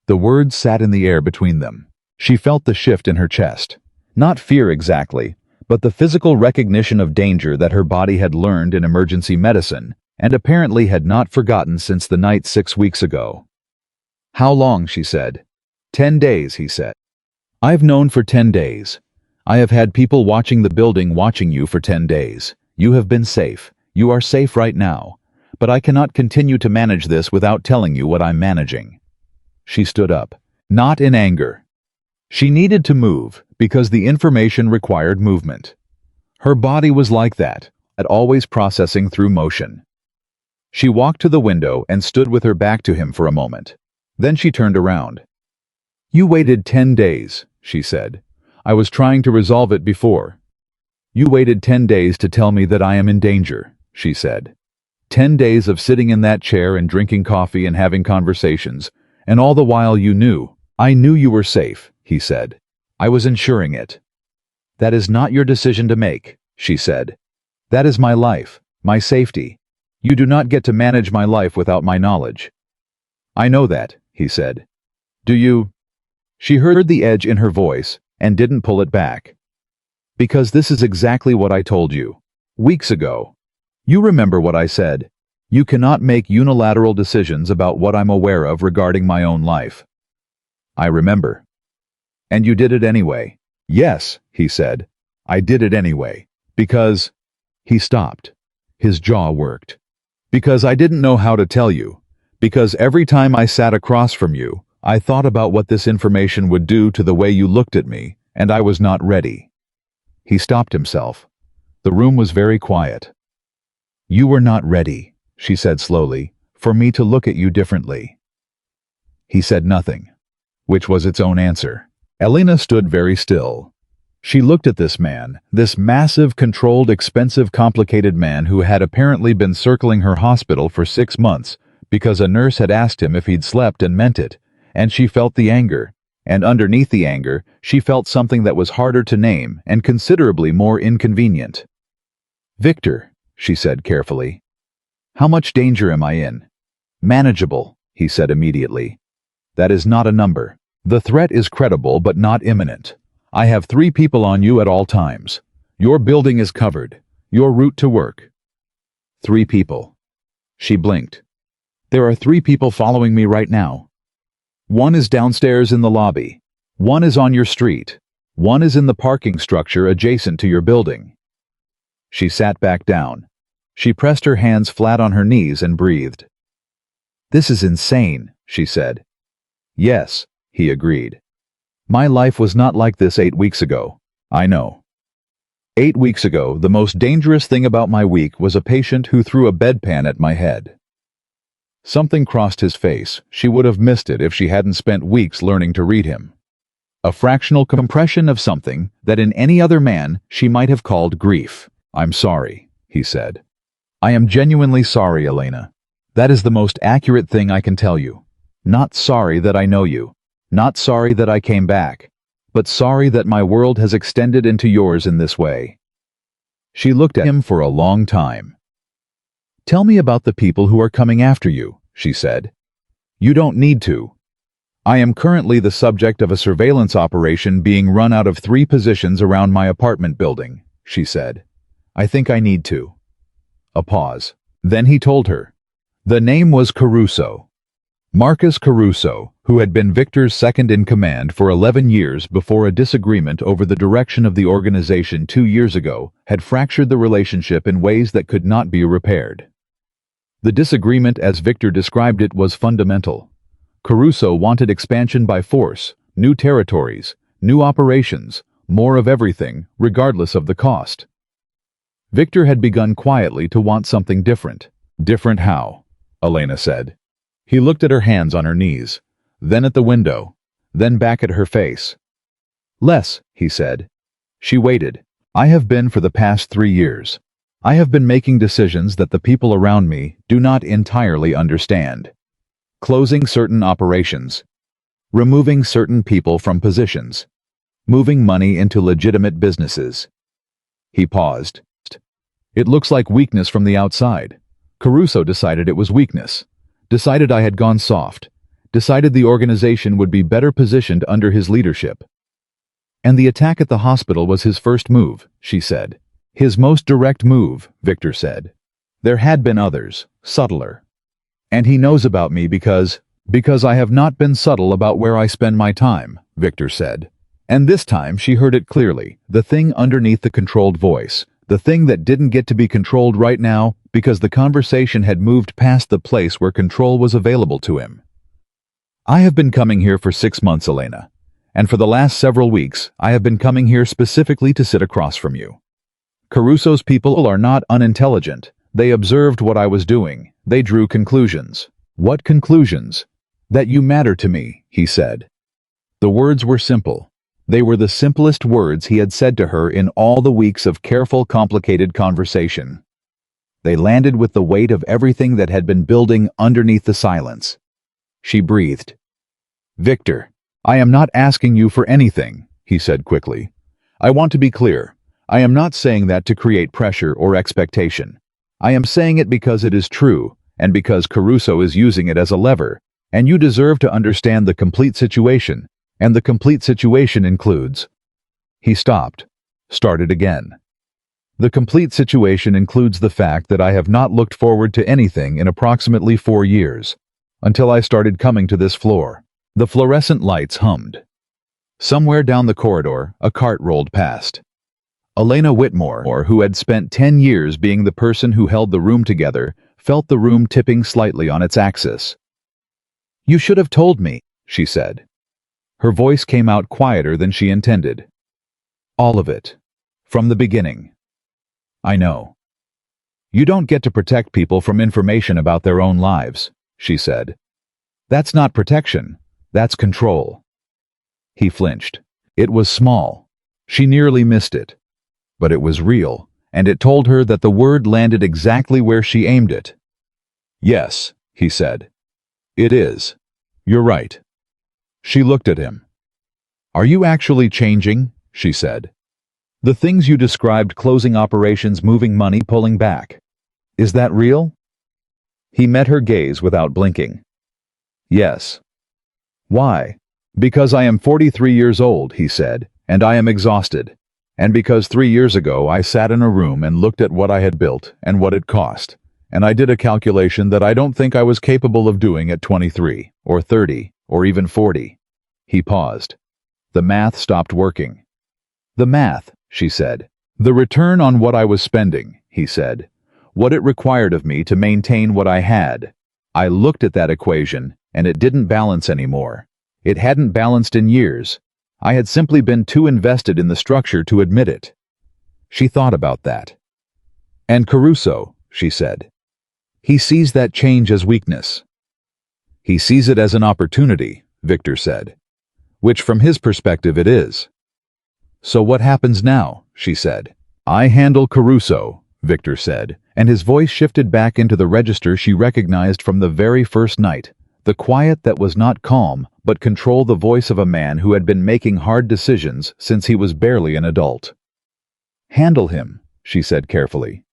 The words sat in the air between them. She felt the shift in her chest. Not fear exactly, but the physical recognition of danger that her body had learned in emergency medicine, and apparently had not forgotten since the night 6 weeks ago. How long, she said. 10 days, he said. I've known for 10 days. I have had people watching the building watching you for 10 days. You have been safe. You are safe right now. But I cannot continue to manage this without telling you what I'm managing. She stood up, not in anger. She needed to move because the information required movement. Her body was like that, always processing through motion. She walked to the window and stood with her back to him for a moment. Then she turned around. You waited 10 days, she said. I was trying to resolve it before. You waited 10 days to tell me that I am in danger, she said. 10 days of sitting in that chair and drinking coffee and having conversations, and all the while you knew. I knew you were safe, he said. I was ensuring it. That is not your decision to make, she said. That is my life, my safety. You do not get to manage my life without my knowledge. I know that, he said. Do you? She heard the edge in her voice and didn't pull it back. Because this is exactly what I told you. Weeks ago. You remember what I said. You cannot make unilateral decisions about what I'm aware of regarding my own life. I remember. And you did it anyway. Yes, he said. I did it anyway. Because... He stopped. His jaw worked. Because I didn't know how to tell you. Because every time I sat across from you, I thought about what this information would do to the way you looked at me, and I was not ready. He stopped himself. The room was very quiet. You were not ready, she said slowly, for me to look at you differently. He said nothing, which was its own answer. Elena stood very still. She looked at this man, this massive, controlled, expensive, complicated man who had apparently been circling her hospital for 6 months because a nurse had asked him if he'd slept and meant it, and she felt the anger, and underneath the anger, she felt something that was harder to name and considerably more inconvenient. Victor, she said carefully. How much danger am I in? Manageable, he said immediately. That is not a number. The threat is credible but not imminent. I have 3 people on you at all times. Your building is covered. Your route to work. 3 people. She blinked. There are 3 people following me right now. 1 is downstairs in the lobby. 1 is on your street. 1 is in the parking structure adjacent to your building. She sat back down. She pressed her hands flat on her knees and breathed. This is insane, she said. Yes, he agreed. My life was not like this 8 weeks ago. I know. 8 weeks ago, the most dangerous thing about my week was a patient who threw a bedpan at my head. Something crossed his face. She would have missed it if she hadn't spent weeks learning to read him. A fractional compression of something that in any other man she might have called grief. I'm sorry, he said. I am genuinely sorry, Elena. That is the most accurate thing I can tell you. Not sorry that I know you. Not sorry that I came back. But sorry that my world has extended into yours in this way. She looked at him for a long time. Tell me about the people who are coming after you, she said. You don't need to. I am currently the subject of a surveillance operation being run out of 3 positions around my apartment building, she said. I think I need to. A pause. Then he told her. The name was Caruso. Marcus Caruso, who had been Victor's second-in-command for 11 years before a disagreement over the direction of the organization 2 years ago, had fractured the relationship in ways that could not be repaired. The disagreement, as Victor described it, was fundamental. Caruso wanted expansion by force, new territories, new operations, more of everything, regardless of the cost. Victor had begun quietly to want something different. Different how? Elena said. He looked at her hands on her knees, then at the window, then back at her face. Less, he said. She waited. I have been for the past 3 years. I have been making decisions that the people around me do not entirely understand. Closing certain operations. Removing certain people from positions. Moving money into legitimate businesses. He paused. It looks like weakness from the outside. Caruso decided it was weakness. Decided I had gone soft. Decided the organization would be better positioned under his leadership. And the attack at the hospital was his first move, she said. His most direct move, Victor said. There had been others, subtler. And he knows about me because I have not been subtle about where I spend my time, Victor said. And this time she heard it clearly, the thing underneath the controlled voice, the thing that didn't get to be controlled right now because the conversation had moved past the place where control was available to him. I have been coming here for 6 months, Elena. And for the last several weeks, I have been coming here specifically to sit across from you. Caruso's people are not unintelligent. They observed what I was doing. They drew conclusions. What conclusions? That you matter to me, he said. The words were simple. They were the simplest words he had said to her in all the weeks of careful, complicated conversation. They landed with the weight of everything that had been building underneath the silence. She breathed. Victor, I am not asking you for anything, he said quickly. I want to be clear. I am not saying that to create pressure or expectation. I am saying it because it is true, and because Caruso is using it as a lever, and you deserve to understand the complete situation, and the complete situation includes... He stopped, started again. The complete situation includes the fact that I have not looked forward to anything in approximately 4 years, until I started coming to this floor. The fluorescent lights hummed. Somewhere down the corridor, a cart rolled past. Elena Whitmore, who had spent 10 years being the person who held the room together, felt the room tipping slightly on its axis. You should have told me, she said. Her voice came out quieter than she intended. All of it. From the beginning. I know. You don't get to protect people from information about their own lives, she said. That's not protection. That's control. He flinched. It was small. She nearly missed it. But it was real, and it told her that the word landed exactly where she aimed it. Yes, he said. It is. You're right. She looked at him. Are you actually changing? She said. The things you described, closing operations, moving money, pulling back. Is that real? He met her gaze without blinking. Yes. Why? Because I am 43 years old, he said, and I am exhausted. And because 3 years ago I sat in a room and looked at what I had built and what it cost, and I did a calculation that I don't think I was capable of doing at 23, or 30, or even 40. He paused. The math stopped working. The math, she said. The return on what I was spending, he said. What it required of me to maintain what I had. I looked at that equation, and it didn't balance anymore. It hadn't balanced in years. I had simply been too invested in the structure to admit it. She thought about that. And Caruso, she said. He sees that change as weakness. He sees it as an opportunity, Victor said. Which from his perspective it is. So what happens now, she said. I handle Caruso, Victor said, and his voice shifted back into the register she recognized from the very first night. The quiet that was not calm, but control the voice of a man who had been making hard decisions since he was barely an adult. Handle him, she said carefully.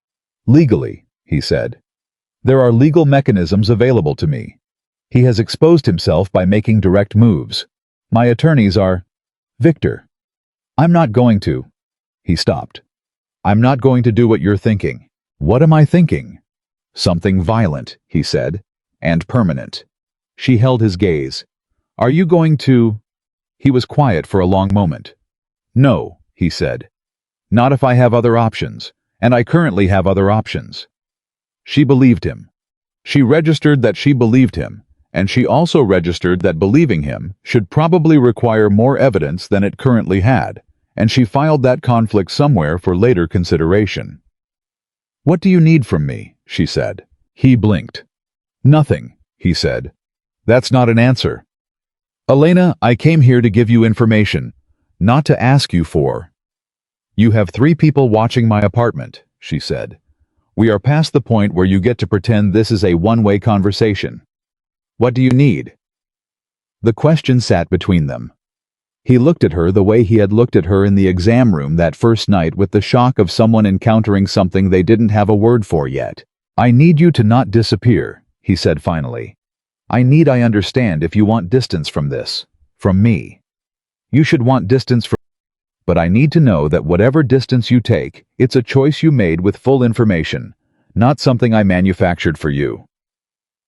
Legally, he said. There are legal mechanisms available to me. He has exposed himself by making direct moves. My attorneys are... Victor. I'm not going to... He stopped. I'm not going to do what you're thinking. What am I thinking? Something violent, he said, and permanent. She held his gaze. Are you going to... He was quiet for a long moment. No, he said. Not if I have other options, and I currently have other options. She believed him. She registered that she believed him, and she also registered that believing him should probably require more evidence than it currently had, and she filed that conflict somewhere for later consideration. What do you need from me? She said. He blinked. Nothing, he said. That's not an answer. Elena, I came here to give you information, not to ask you for. You have 3 people watching my apartment, she said. We are past the point where you get to pretend this is a one-way conversation. What do you need? The question sat between them. He looked at her the way he had looked at her in the exam room that first night, with the shock of someone encountering something they didn't have a word for yet. I need you to not disappear, he said finally. I understand if you want distance from this. From me. You should want distance from... But I need to know that whatever distance you take, it's a choice you made with full information, not something I manufactured for you.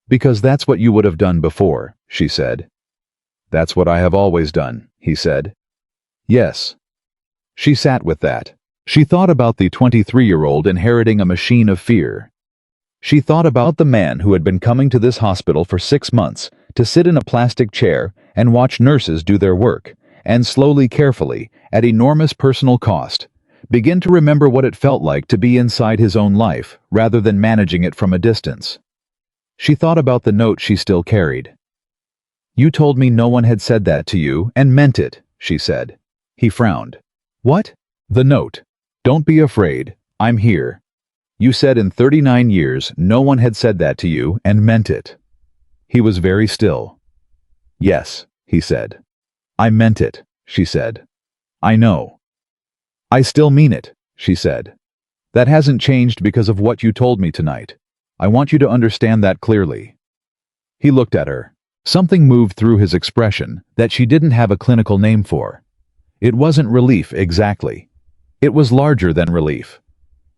Because that's what you would have done before, she said. That's what I have always done, he said. Yes. She sat with that. She thought about the 23-year-old inheriting a machine of fear. She thought about the man who had been coming to this hospital for 6 months to sit in a plastic chair and watch nurses do their work, and slowly, carefully, at enormous personal cost, begin to remember what it felt like to be inside his own life rather than managing it from a distance. She thought about the note she still carried. You told me no one had said that to you and meant it, she said. He frowned. What? The note. Don't be afraid. I'm here. You said in 39 years no one had said that to you and meant it. He was very still. Yes, he said. I meant it, she said. I know. I still mean it, she said. That hasn't changed because of what you told me tonight. I want you to understand that clearly. He looked at her. Something moved through his expression that she didn't have a clinical name for. It wasn't relief exactly. It was larger than relief.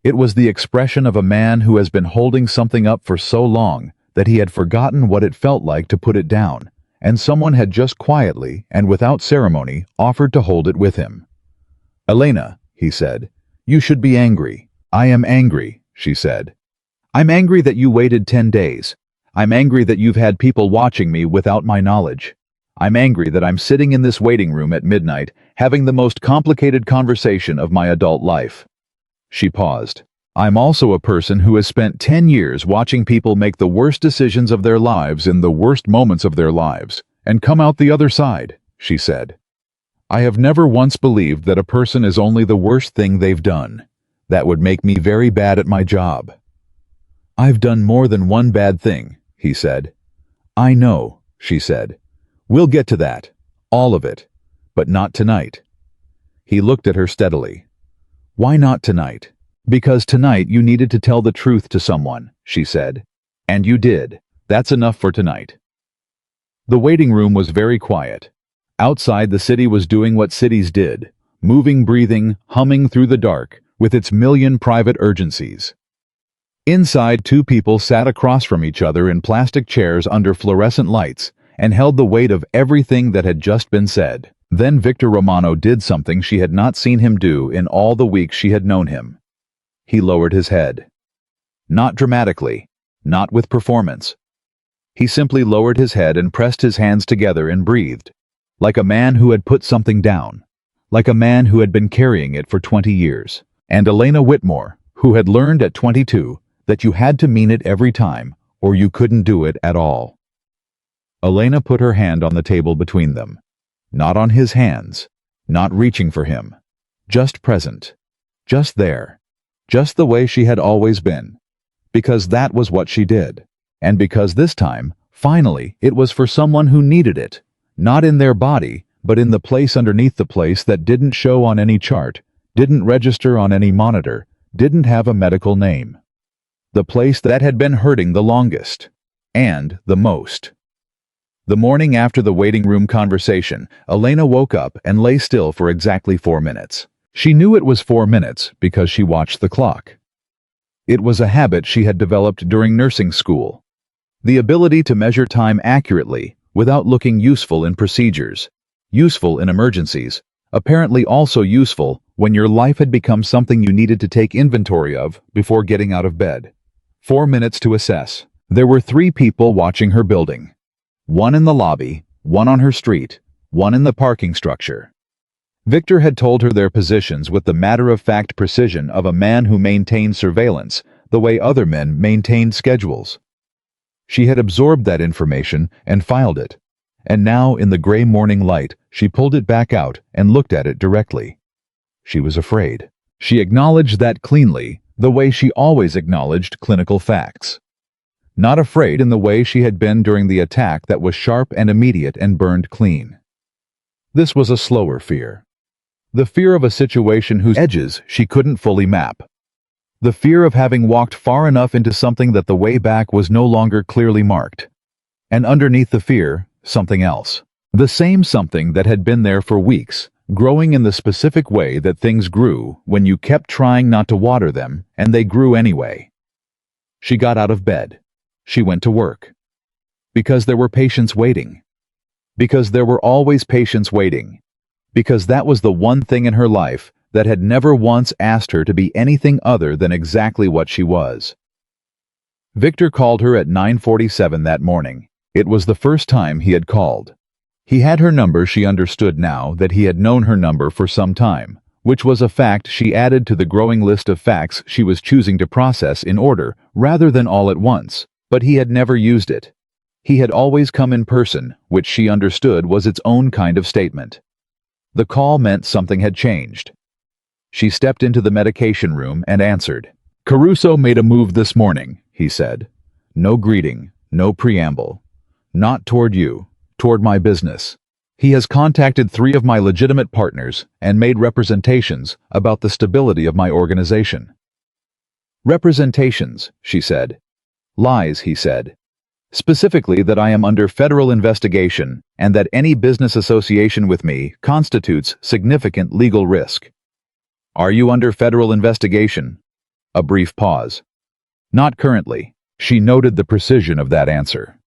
It was the expression of a man who has been holding something up for so long that he had forgotten what it felt like to put it down, and someone had just quietly and without ceremony offered to hold it with him. Elena, he said, you should be angry. I am angry, she said. I'm angry that you waited 10 days. I'm angry that you've had people watching me without my knowledge. I'm angry that I'm sitting in this waiting room at midnight having the most complicated conversation of my adult life. She paused. I'm also a person who has spent 10 years watching people make the worst decisions of their lives in the worst moments of their lives and come out the other side, she said. I have never once believed that a person is only the worst thing they've done. That would make me very bad at my job. I've done more than one bad thing, he said. I know, she said. We'll get to that. All of it. But not tonight. He looked at her steadily. Why not tonight? Because tonight you needed to tell the truth to someone, she said. And you did. That's enough for tonight. The waiting room was very quiet. Outside, the city was doing what cities did, moving, breathing, humming through the dark, with its million private urgencies. Inside, 2 people sat across from each other in plastic chairs under fluorescent lights and held the weight of everything that had just been said. Then Victor Romano did something she had not seen him do in all the weeks she had known him. He lowered his head. Not dramatically, not with performance. He simply lowered his head and pressed his hands together and breathed, like a man who had put something down, like a man who had been carrying it for 20 years. And Elena Whitmore, who had learned at 22 that you had to mean it every time, or you couldn't do it at all. Elena put her hand on the table between them. Not on his hands, not reaching for him. Just present. Just there. Just the way she had always been. Because that was what she did. And because this time, finally, it was for someone who needed it. Not in their body, but in the place underneath the place that didn't show on any chart, didn't register on any monitor, didn't have a medical name. The place that had been hurting the longest. And the most. The morning after the waiting room conversation, Elena woke up and lay still for exactly 4 minutes. She knew it was 4 minutes because she watched the clock. It was a habit she had developed during nursing school. The ability to measure time accurately without looking useful in procedures, useful in emergencies, apparently also useful when your life had become something you needed to take inventory of before getting out of bed. 4 minutes to assess. There were 3 people watching her building. 1 in the lobby, 1 on her street, 1 in the parking structure. Victor had told her their positions with the matter-of-fact precision of a man who maintained surveillance the way other men maintained schedules. She had absorbed that information and filed it, and now in the gray morning light she pulled it back out and looked at it directly. She was afraid. She acknowledged that cleanly, the way she always acknowledged clinical facts. Not afraid in the way she had been during the attack that was sharp and immediate and burned clean. This was a slower fear. The fear of a situation whose edges she couldn't fully map. The fear of having walked far enough into something that the way back was no longer clearly marked. And underneath the fear, something else. The same something that had been there for weeks, growing in the specific way that things grew when you kept trying not to water them, and they grew anyway. She got out of bed. She went to work. Because there were patients waiting. Because there were always patients waiting. Because that was the one thing in her life that had never once asked her to be anything other than exactly what she was. Victor called her at 9:47 that morning. It was the first time he had called. He had her number. She understood now that he had known her number for some time, which was a fact she added to the growing list of facts she was choosing to process in order rather than all at once, but he had never used it. He had always come in person, which she understood was its own kind of statement. The call meant something had changed. She stepped into the medication room and answered. "Caruso made a move this morning," he said. "No greeting, no preamble. Not toward you, toward my business. He has contacted 3 of my legitimate partners and made representations about the stability of my organization." "Representations," she said. "Lies," he said. "Specifically that I am under federal investigation and that any business association with me constitutes significant legal risk." "Are you under federal investigation?" A brief pause. "Not currently." She noted the precision of that answer.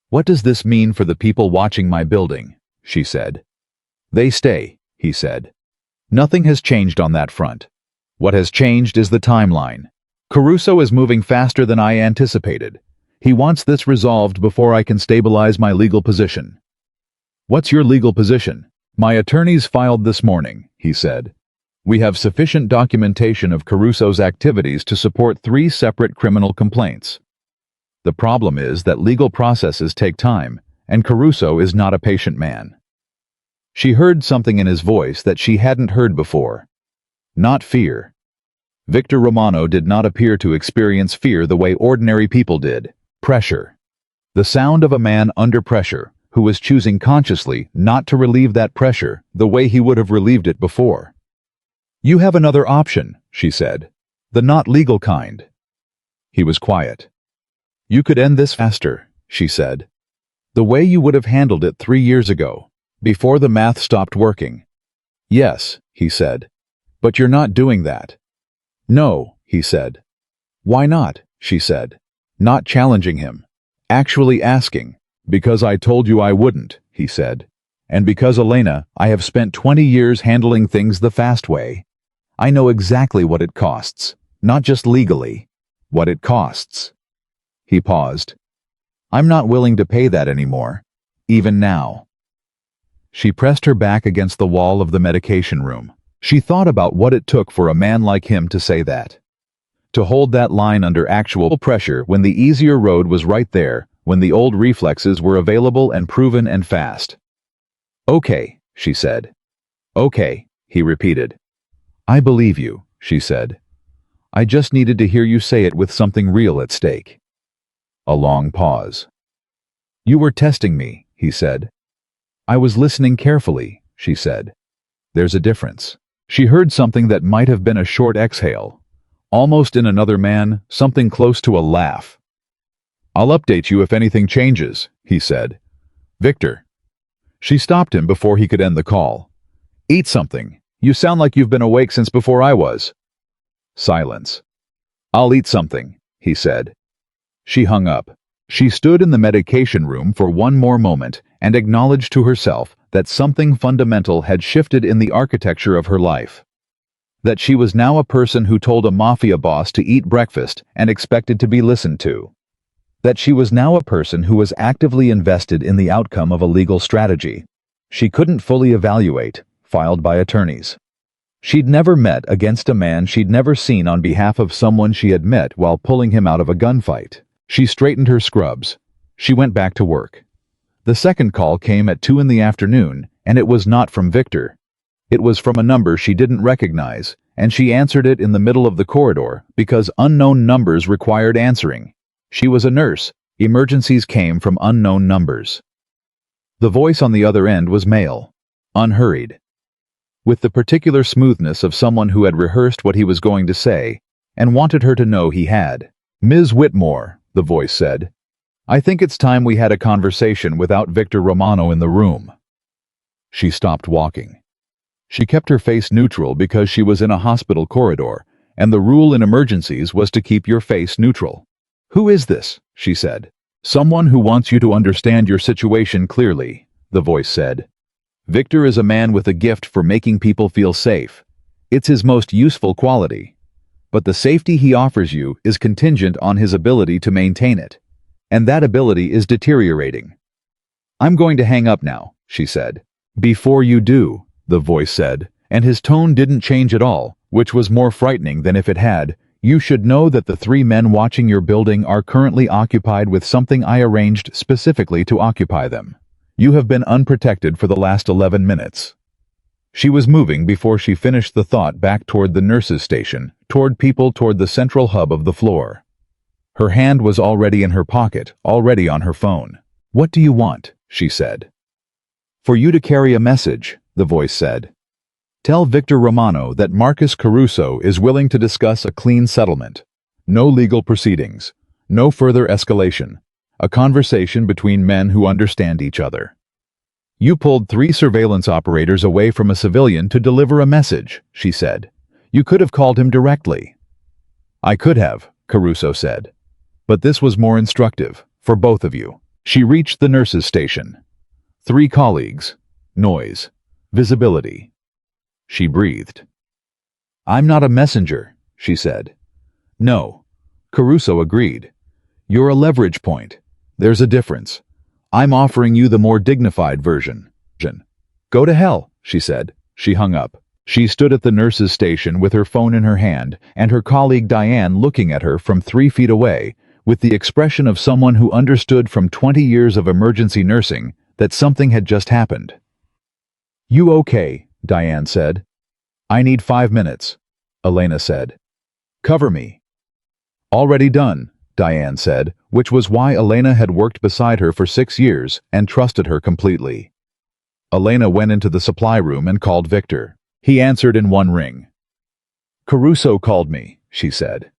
"What does this mean for the people watching my building?" she said. "They stay," he said. "Nothing has changed on that front. What has changed is the timeline. Caruso is moving faster than I anticipated. He wants this resolved before I can stabilize my legal position." "What's your legal position?" "My attorneys filed this morning," he said. "We have sufficient documentation of Caruso's activities to support 3 separate criminal complaints. The problem is that legal processes take time, and Caruso is not a patient man." She heard something in his voice that she hadn't heard before. Not fear. Victor Romano did not appear to experience fear the way ordinary people did. Pressure. The sound of a man under pressure, who was choosing consciously not to relieve that pressure the way he would have relieved it before. "You have another option," she said. "The not legal kind." He was quiet. "You could end this faster," she said. "The way you would have handled it 3 years ago, before the math stopped working." "Yes," he said. "But you're not doing that." "No," he said. "Why not?" she said. Not challenging him. Actually asking. "Because I told you I wouldn't," he said. "And because, Elena, I have spent 20 years handling things the fast way. I know exactly what it costs. Not just legally. What it costs." He paused. "I'm not willing to pay that anymore. Even now." She pressed her back against the wall of the medication room. She thought about what it took for a man like him to say that. To hold that line under actual pressure when the easier road was right there, when the old reflexes were available and proven and fast. "Okay," she said. "Okay," he repeated. "I believe you," she said. "I just needed to hear you say it with something real at stake." A long pause. "You were testing me," he said. "I was listening carefully," she said. "There's a difference." She heard something that might have been a short exhale. Almost in another man, something close to a laugh. "I'll update you if anything changes," he said. "Victor." She stopped him before he could end the call. "Eat something. You sound like you've been awake since before I was." Silence. "I'll eat something," he said. She hung up. She stood in the medication room for one more moment and acknowledged to herself that something fundamental had shifted in the architecture of her life. That she was now a person who told a mafia boss to eat breakfast and expected to be listened to. That she was now a person who was actively invested in the outcome of a legal strategy she couldn't fully evaluate, filed by attorneys. She'd never met against a man she'd never seen on behalf of someone she had met while pulling him out of a gunfight. She straightened her scrubs. She went back to work. The second call came at 2 in the afternoon, and it was not from Victor. It was from a number she didn't recognize, and she answered it in the middle of the corridor because unknown numbers required answering. She was a nurse. Emergencies came from unknown numbers. The voice on the other end was male, unhurried, with the particular smoothness of someone who had rehearsed what he was going to say and wanted her to know he had. "Ms. Whitmore," the voice said, "I think it's time we had a conversation without Victor Romano in the room." She stopped walking. She kept her face neutral because she was in a hospital corridor, and the rule in emergencies was to keep your face neutral. "Who is this?" she said. "Someone who wants you to understand your situation clearly," the voice said. "Victor is a man with a gift for making people feel safe. It's his most useful quality. But the safety he offers you is contingent on his ability to maintain it. And that ability is deteriorating." "I'm going to hang up now," she said. "Before you do," the voice said, and his tone didn't change at all, which was more frightening than if it had, "you should know that the 3 men watching your building are currently occupied with something I arranged specifically to occupy them. You have been unprotected for the last 11 minutes. She was moving before she finished the thought back toward the nurses' station, toward people, toward the central hub of the floor. Her hand was already in her pocket, already on her phone. "What do you want?" she said. "For you to carry a message," the voice said. "Tell Victor Romano that Marcus Caruso is willing to discuss a clean settlement. No legal proceedings. No further escalation. A conversation between men who understand each other." "You pulled 3 surveillance operators away from a civilian to deliver a message," she said. "You could have called him directly." "I could have," Caruso said. "But this was more instructive, for both of you." She reached the nurses' station. 3 colleagues. Noise. Visibility. She breathed. "I'm not a messenger," she said. "No," Caruso agreed. "You're a leverage point. There's a difference. I'm offering you the more dignified version." "Go to hell," she said. She hung up. She stood at the nurses' station with her phone in her hand and her colleague Diane looking at her from 3 feet away, with the expression of someone who understood from 20 years of emergency nursing that something had just happened. "You okay?" Diane said. "I need 5 minutes," Elena said. "Cover me." "Already done," Diane said, which was why Elena had worked beside her for 6 years and trusted her completely. Elena went into the supply room and called Victor. He answered in 1 ring. "Caruso called me," she said.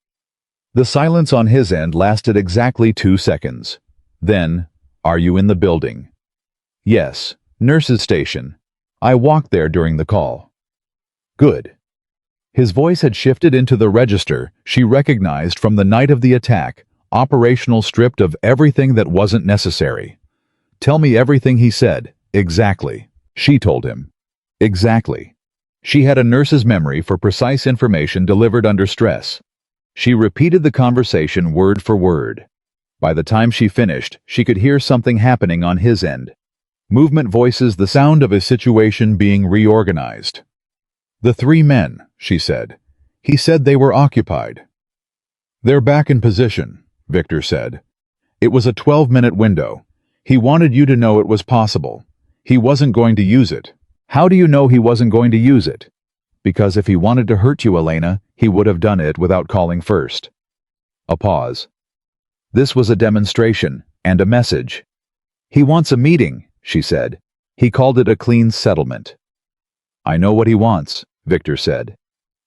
The silence on his end lasted exactly 2 seconds. Then, "Are you in the building?" "Yes, nurses' station. I walked there during the call." "Good." His voice had shifted into the register she recognized from the night of the attack, operational, stripped of everything that wasn't necessary. "Tell me everything," he said. "Exactly." She told him. Exactly. She had a nurse's memory for precise information delivered under stress. She repeated the conversation word for word. By the time she finished, she could hear something happening on his end. Movement, voices, the sound of a situation being reorganized. "The 3 men," she said. "He said they were occupied." "They're back in position," Victor said. "It was a 12-minute window. He wanted you to know it was possible. He wasn't going to use it." "How do you know he wasn't going to use it?" "Because if he wanted to hurt you, Elena, he would have done it without calling first." A pause. "This was a demonstration and a message." "He wants a meeting," she said. "He called it a clean settlement." "I know what he wants," Victor said.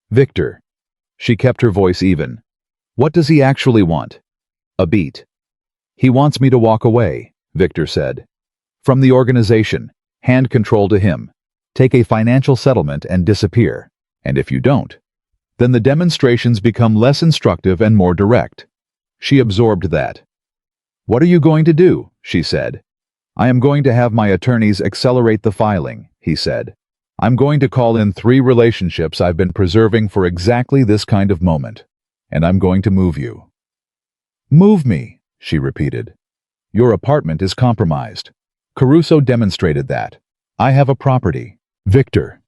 "Victor." She kept her voice even. "What does he actually want?" A beat. "He wants me to walk away," Victor said. "From the organization, hand control to him. Take a financial settlement and disappear. And if you don't, then the demonstrations become less instructive and more direct." She absorbed that. "What are you going to do?" she said. "I am going to have my attorneys accelerate the filing," he said. "I'm going to call in 3 relationships I've been preserving for exactly this kind of moment. And I'm going to move you." "Move me," she repeated. "Your apartment is compromised." Caruso demonstrated that. "I have a property." "Victor."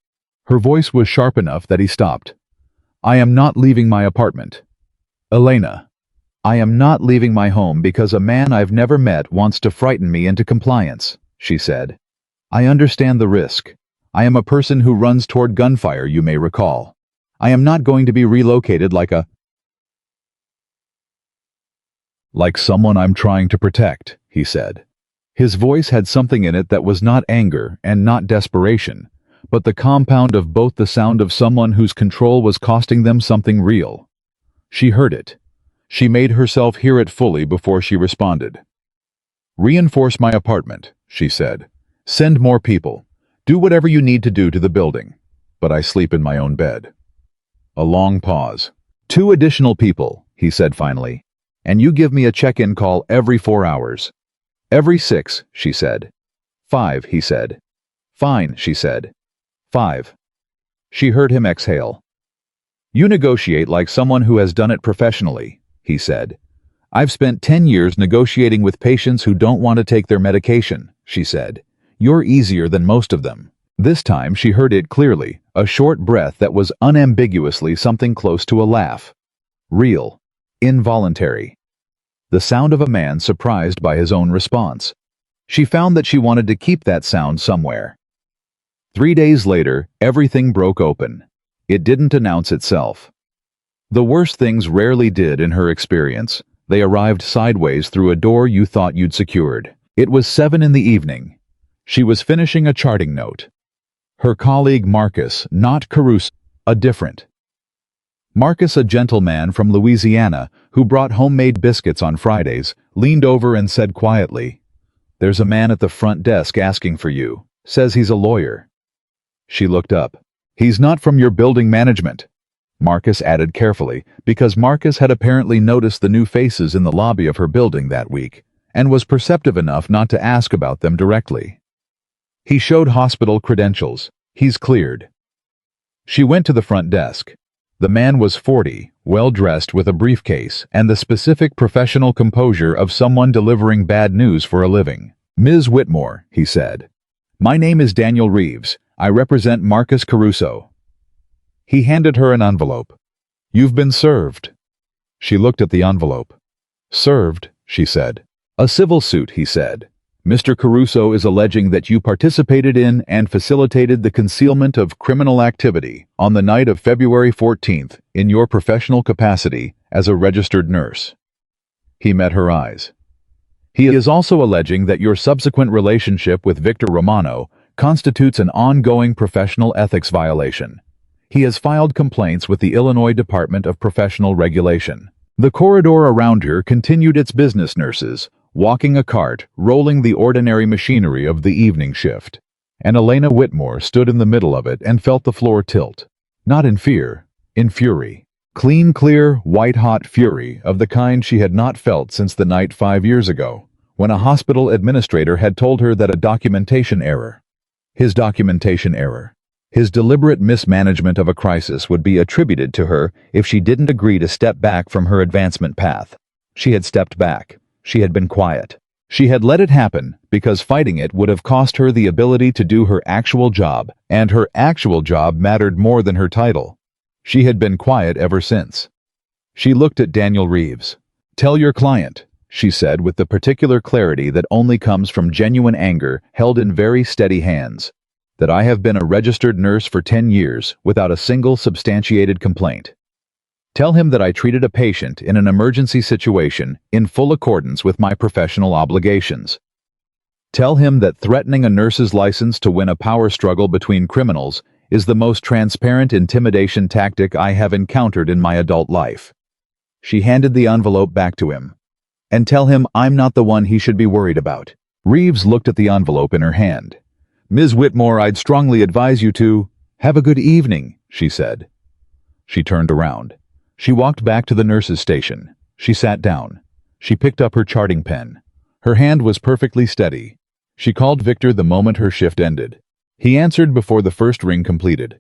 Her voice was sharp enough that he stopped. "I am not leaving my apartment." "Elena." "I am not leaving my home because a man I've never met wants to frighten me into compliance," she said. "I understand the risk. I am a person who runs toward gunfire, you may recall. I am not going to be relocated like someone I'm trying to protect, he said. His voice had something in it that was not anger and not desperation, but the compound of both, the sound of someone whose control was costing them something real. She heard it. She made herself hear it fully before she responded. Reinforce my apartment, she said. Send more people. Do whatever you need to do to the building. But I sleep in my own bed. A long pause. 2 additional people, he said finally. And you give me a check-in call every 4 hours. Every 6, she said. 5, he said. Fine, she said. 5. She heard him exhale. You negotiate like someone who has done it professionally, he said. I've spent 10 years negotiating with patients who don't want to take their medication, she said. You're easier than most of them. This time she heard it clearly, a short breath that was unambiguously something close to a laugh. Real. Involuntary. The sound of a man surprised by his own response. She found that she wanted to keep that sound somewhere. 3 days later, everything broke open. It didn't announce itself. The worst things rarely did in her experience. They arrived sideways through a door you thought you'd secured. It was 7 in the evening. She was finishing a charting note. Her colleague Marcus, not Caruso, a different. Marcus, a gentleman from Louisiana who brought homemade biscuits on Fridays, leaned over and said quietly, "There's a man at the front desk asking for you. Says he's a lawyer." She looked up. "He's not from your building management," Marcus added carefully, because Marcus had apparently noticed the new faces in the lobby of her building that week, and was perceptive enough not to ask about them directly. He showed hospital credentials. He's cleared. She went to the front desk. The man was 40, well-dressed with a briefcase and the specific professional composure of someone delivering bad news for a living. "Ms. Whitmore," he said. "My name is Daniel Reeves. I represent Marcus Caruso." He handed her an envelope. "You've been served." She looked at the envelope. "Served," she said. "A civil suit," he said. "Mr. Caruso is alleging that you participated in and facilitated the concealment of criminal activity on the night of February 14th in your professional capacity as a registered nurse." He met her eyes. "He is also alleging that your subsequent relationship with Victor Romano constitutes an ongoing professional ethics violation. He has filed complaints with the Illinois Department of Professional Regulation." The corridor around her continued its business nurses, walking a cart, rolling the ordinary machinery of the evening shift. And Elena Whitmore stood in the middle of it and felt the floor tilt. Not in fear, in fury. Clean, clear, white-hot fury of the kind she had not felt since the night 5 years ago, when a hospital administrator had told her that a documentation error, his documentation error, his deliberate mismanagement of a crisis would be attributed to her if she didn't agree to step back from her advancement path. She had stepped back. She had been quiet. She had let it happen because fighting it would have cost her the ability to do her actual job, and her actual job mattered more than her title. She had been quiet ever since. She looked at Daniel Reeves. "Tell your client," she said with the particular clarity that only comes from genuine anger held in very steady hands, "that I have been a registered nurse for 10 years without a single substantiated complaint. Tell him that I treated a patient in an emergency situation in full accordance with my professional obligations. Tell him that threatening a nurse's license to win a power struggle between criminals is the most transparent intimidation tactic I have encountered in my adult life." She handed the envelope back to him. "And tell him I'm not the one he should be worried about." Reeves looked at the envelope in her hand. "Ms. Whitmore, I'd strongly advise you to—" "Have a good evening," she said. She turned around. She walked back to the nurse's station. She sat down. She picked up her charting pen. Her hand was perfectly steady. She called Victor the moment her shift ended. He answered before the first ring completed.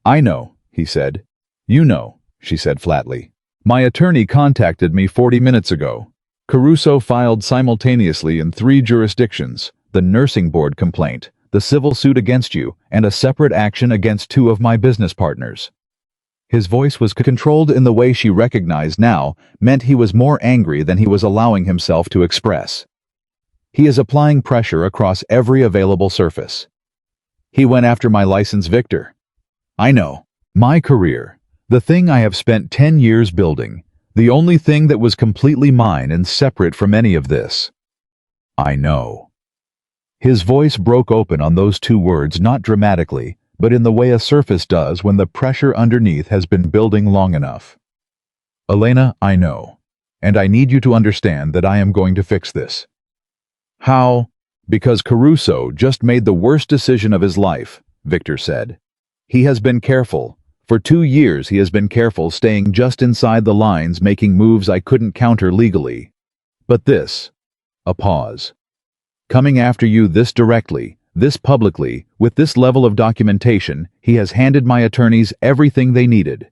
"I know," he said. "You know," she said flatly. "My attorney contacted me 40 minutes ago. Caruso filed simultaneously in 3 jurisdictions, the nursing board complaint, the civil suit against you, and a separate action against 2 of my business partners." His voice was controlled in the way she recognized now meant he was more angry than he was allowing himself to express. "He is applying pressure across every available surface." He went after my license, Victor. I know. My career. The thing I have spent 10 years building. The only thing that was completely mine and separate from any of this. I know. His voice broke open on those two words, not dramatically, but in the way a surface does when the pressure underneath has been building long enough. Elena, I know. And I need you to understand that I am going to fix this. How? Because Caruso just made the worst decision of his life, Victor said. He has been careful. For 2 years he has been careful, staying just inside the lines, making moves I couldn't counter legally. But this. A pause. Coming after you this directly, this publicly, with this level of documentation, he has handed my attorneys everything they needed.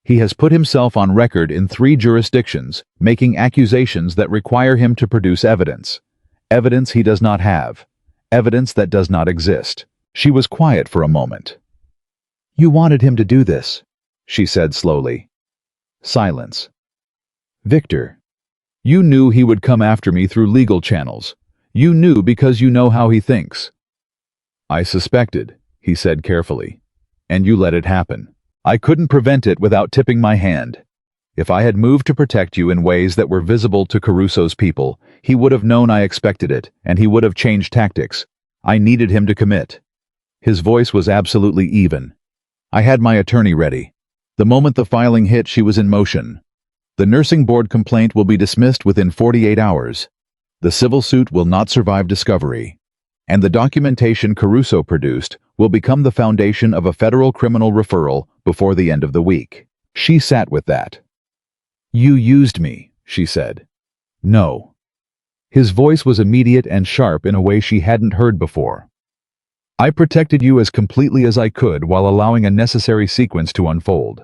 He has put himself on record in 3 jurisdictions, making accusations that require him to produce evidence. Evidence he does not have. Evidence that does not exist. She was quiet for a moment. You wanted him to do this, she said slowly. Silence. Victor. You knew he would come after me through legal channels. You knew because you know how he thinks. I suspected, he said carefully. And you let it happen. I couldn't prevent it without tipping my hand. If I had moved to protect you in ways that were visible to Caruso's people, he would have known I expected it, and he would have changed tactics. I needed him to commit. His voice was absolutely even. I had my attorney ready. The moment the filing hit, she was in motion. The nursing board complaint will be dismissed within 48 hours. The civil suit will not survive discovery. And the documentation Caruso produced will become the foundation of a federal criminal referral before the end of the week. She sat with that. You used me, she said. No. His voice was immediate and sharp in a way she hadn't heard before. I protected you as completely as I could while allowing a necessary sequence to unfold.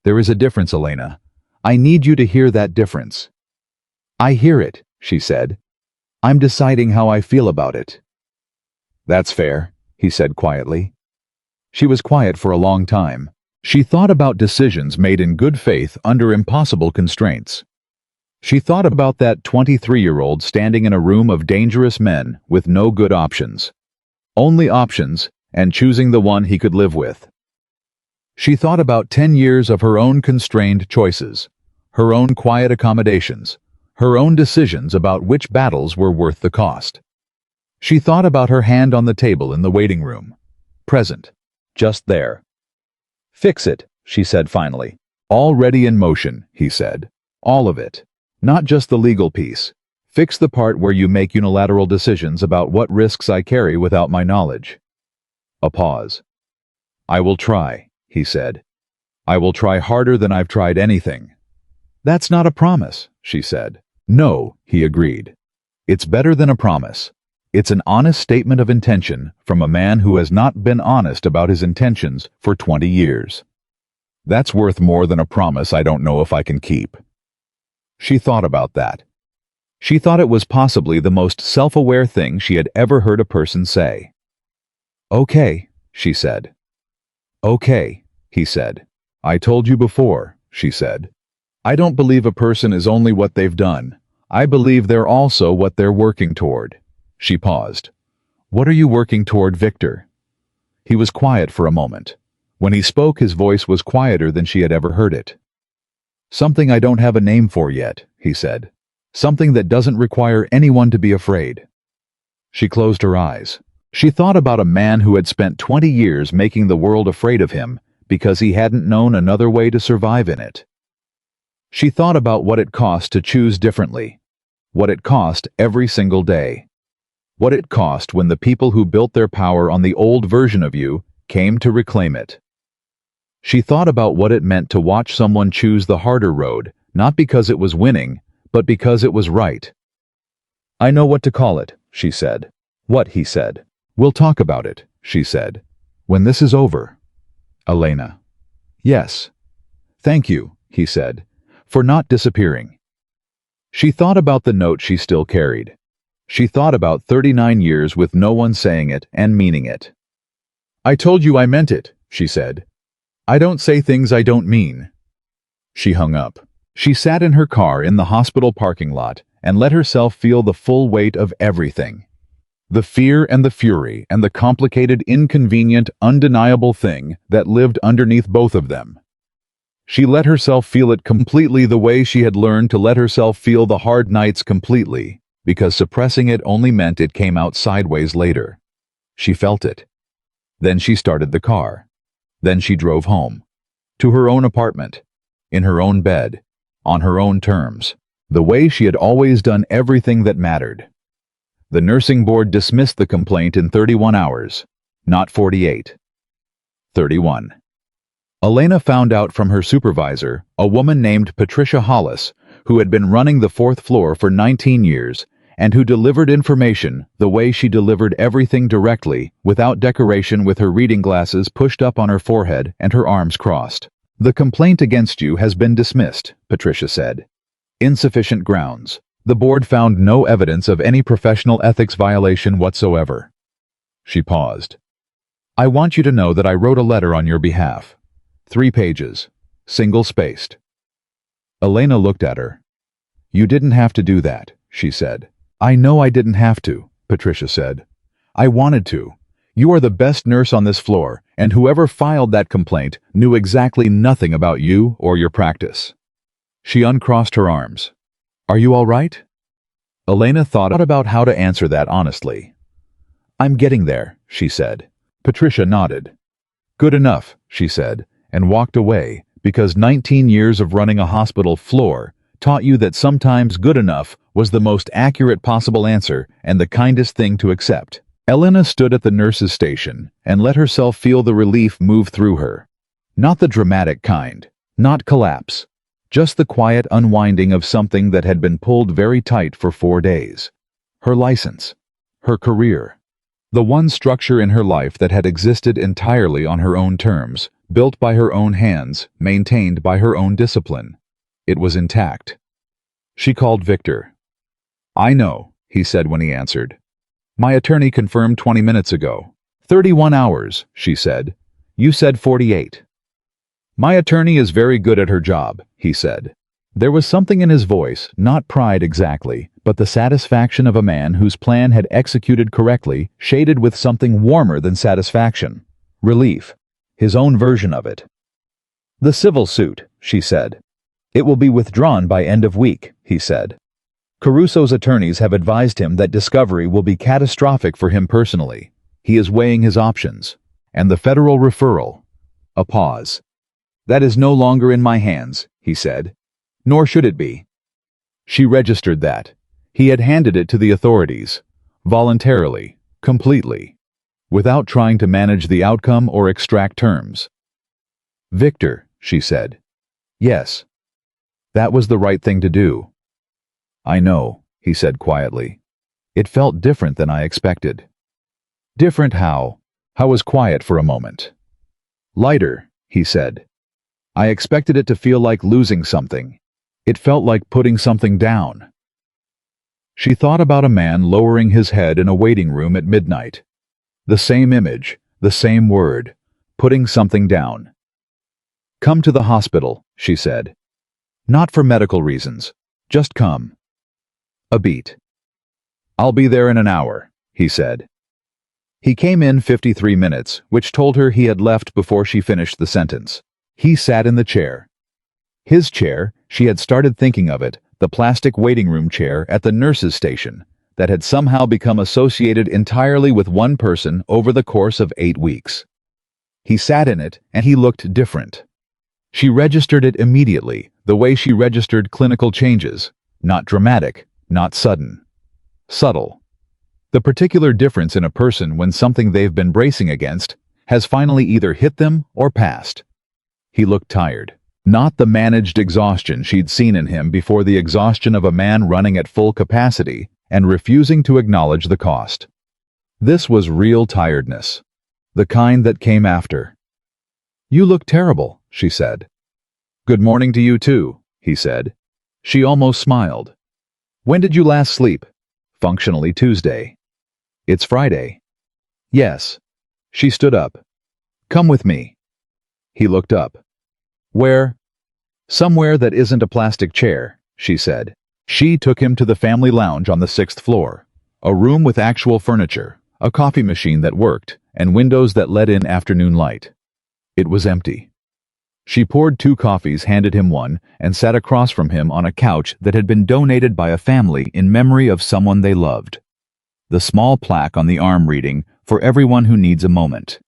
There is a difference, Elena. I need you to hear that difference. I hear it, she said. I'm deciding how I feel about it. That's fair, he said quietly. She was quiet for a long time. She thought about decisions made in good faith under impossible constraints. She thought about that 23-year-old standing in a room of dangerous men with no good options. Only options, and choosing the one he could live with. She thought about 10 years of her own constrained choices, her own quiet accommodations, her own decisions about which battles were worth the cost. She thought about her hand on the table in the waiting room, present, just there. Fix it, she said finally. Already in motion, he said. All of it. Not just the legal piece. Fix the part where you make unilateral decisions about what risks I carry without my knowledge. A pause. I will try, he said. I will try harder than I've tried anything. That's not a promise, she said. No, he agreed. It's better than a promise. It's an honest statement of intention from a man who has not been honest about his intentions for 20 years. That's worth more than a promise I don't know if I can keep. She thought about that. She thought it was possibly the most self-aware thing she had ever heard a person say. Okay, she said. Okay, he said. I told you before, she said. I don't believe a person is only what they've done. I believe they're also what they're working toward. She paused. What are you working toward, Victor? He was quiet for a moment. When he spoke, his voice was quieter than she had ever heard it. Something I don't have a name for yet, he said. Something that doesn't require anyone to be afraid. She closed her eyes. She thought about a man who had spent 20 years making the world afraid of him because he hadn't known another way to survive in it. She thought about what it cost to choose differently. What it cost every single day. What it cost when the people who built their power on the old version of you came to reclaim it. She thought about what it meant to watch someone choose the harder road, not because it was winning, but because it was right. I know what to call it, she said. What, he said. We'll talk about it, she said. When this is over. Elena. Yes. Thank you, he said, for not disappearing. She thought about the note she still carried. She thought about 39 years with no one saying it and meaning it. I told you I meant it, she said. I don't say things I don't mean. She hung up. She sat in her car in the hospital parking lot and let herself feel the full weight of everything. The fear and the fury and the complicated, inconvenient, undeniable thing that lived underneath both of them. She let herself feel it completely the way she had learned to let herself feel the hard nights completely, because suppressing it only meant it came out sideways later. She felt it. Then she started the car. Then she drove home. To her own apartment. In her own bed. On her own terms. The way she had always done everything that mattered. The nursing board dismissed the complaint in 31 hours. Not 48. 31. Elena found out from her supervisor, a woman named Patricia Hollis, who had been running the 4th floor for 19 years, and who delivered information the way she delivered everything directly, without decoration, with her reading glasses pushed up on her forehead and her arms crossed. "The complaint against you has been dismissed," Patricia said. "Insufficient grounds. The board found no evidence of any professional ethics violation whatsoever." She paused. "I want you to know that I wrote a letter on your behalf. 3 pages. Single-spaced." Elena looked at her. "You didn't have to do that," she said. "I know I didn't have to," Patricia said. "I wanted to. You are the best nurse on this floor, and whoever filed that complaint knew exactly nothing about you or your practice." She uncrossed her arms. "Are you all right?" Elena thought about how to answer that honestly. "I'm getting there," she said. Patricia nodded. "Good enough," she said, and walked away, because 19 years of running a hospital floor taught you that sometimes good enough was the most accurate possible answer and the kindest thing to accept. Elena stood at the nurse's station and let herself feel the relief move through her. Not the dramatic kind, not collapse, just the quiet unwinding of something that had been pulled very tight for 4 days. Her license, her career, the one structure in her life that had existed entirely on her own terms, built by her own hands, maintained by her own discipline. It was intact. She called Victor. "I know," he said when he answered. "My attorney confirmed 20 minutes ago." 31 hours, she said. "You said 48. "My attorney is very good at her job," he said. There was something in his voice, not pride exactly, but the satisfaction of a man whose plan had executed correctly, shaded with something warmer than satisfaction. Relief. His own version of it. "The civil suit," she said. "It will be withdrawn by end of week," he said. "Caruso's attorneys have advised him that discovery will be catastrophic for him personally. He is weighing his options. And the federal referral." A pause. "That is no longer in my hands," he said. "Nor should it be." She registered that. He had handed it to the authorities. Voluntarily. Completely. Without trying to manage the outcome or extract terms. "Victor," she said. "Yes. That was the right thing to do." "I know," he said quietly. "It felt different than I expected." "Different how?" How was quiet for a moment. "Lighter," he said. "I expected it to feel like losing something. It felt like putting something down." She thought about a man lowering his head in a waiting room at midnight. The same image, the same word, putting something down. "Come to the hospital," she said. "Not for medical reasons. Just come." A beat. "I'll be there in an hour," he said. He came in 53 minutes, which told her he had left before she finished the sentence. He sat in the chair. His chair, she had started thinking of it, the plastic waiting room chair at the nurse's station, that had somehow become associated entirely with one person over the course of 8 weeks. He sat in it, and he looked different. She registered it immediately, the way she registered clinical changes. Not dramatic, not sudden. Subtle. The particular difference in a person when something they've been bracing against has finally either hit them or passed. He looked tired. Not the managed exhaustion she'd seen in him before, the exhaustion of a man running at full capacity and refusing to acknowledge the cost. This was real tiredness. The kind that came after. "You look terrible," she said. "Good morning to you too," he said. She almost smiled. "When did you last sleep?" "Functionally Tuesday." "It's Friday." "Yes." She stood up. "Come with me." He looked up. "Where?" "Somewhere that isn't a plastic chair," she said. She took him to the family lounge on the 6th floor. A room with actual furniture, a coffee machine that worked, and windows that let in afternoon light. It was empty. She poured 2 coffees, handed him one, and sat across from him on a couch that had been donated by a family in memory of someone they loved. The small plaque on the arm reading, "For everyone who needs a moment."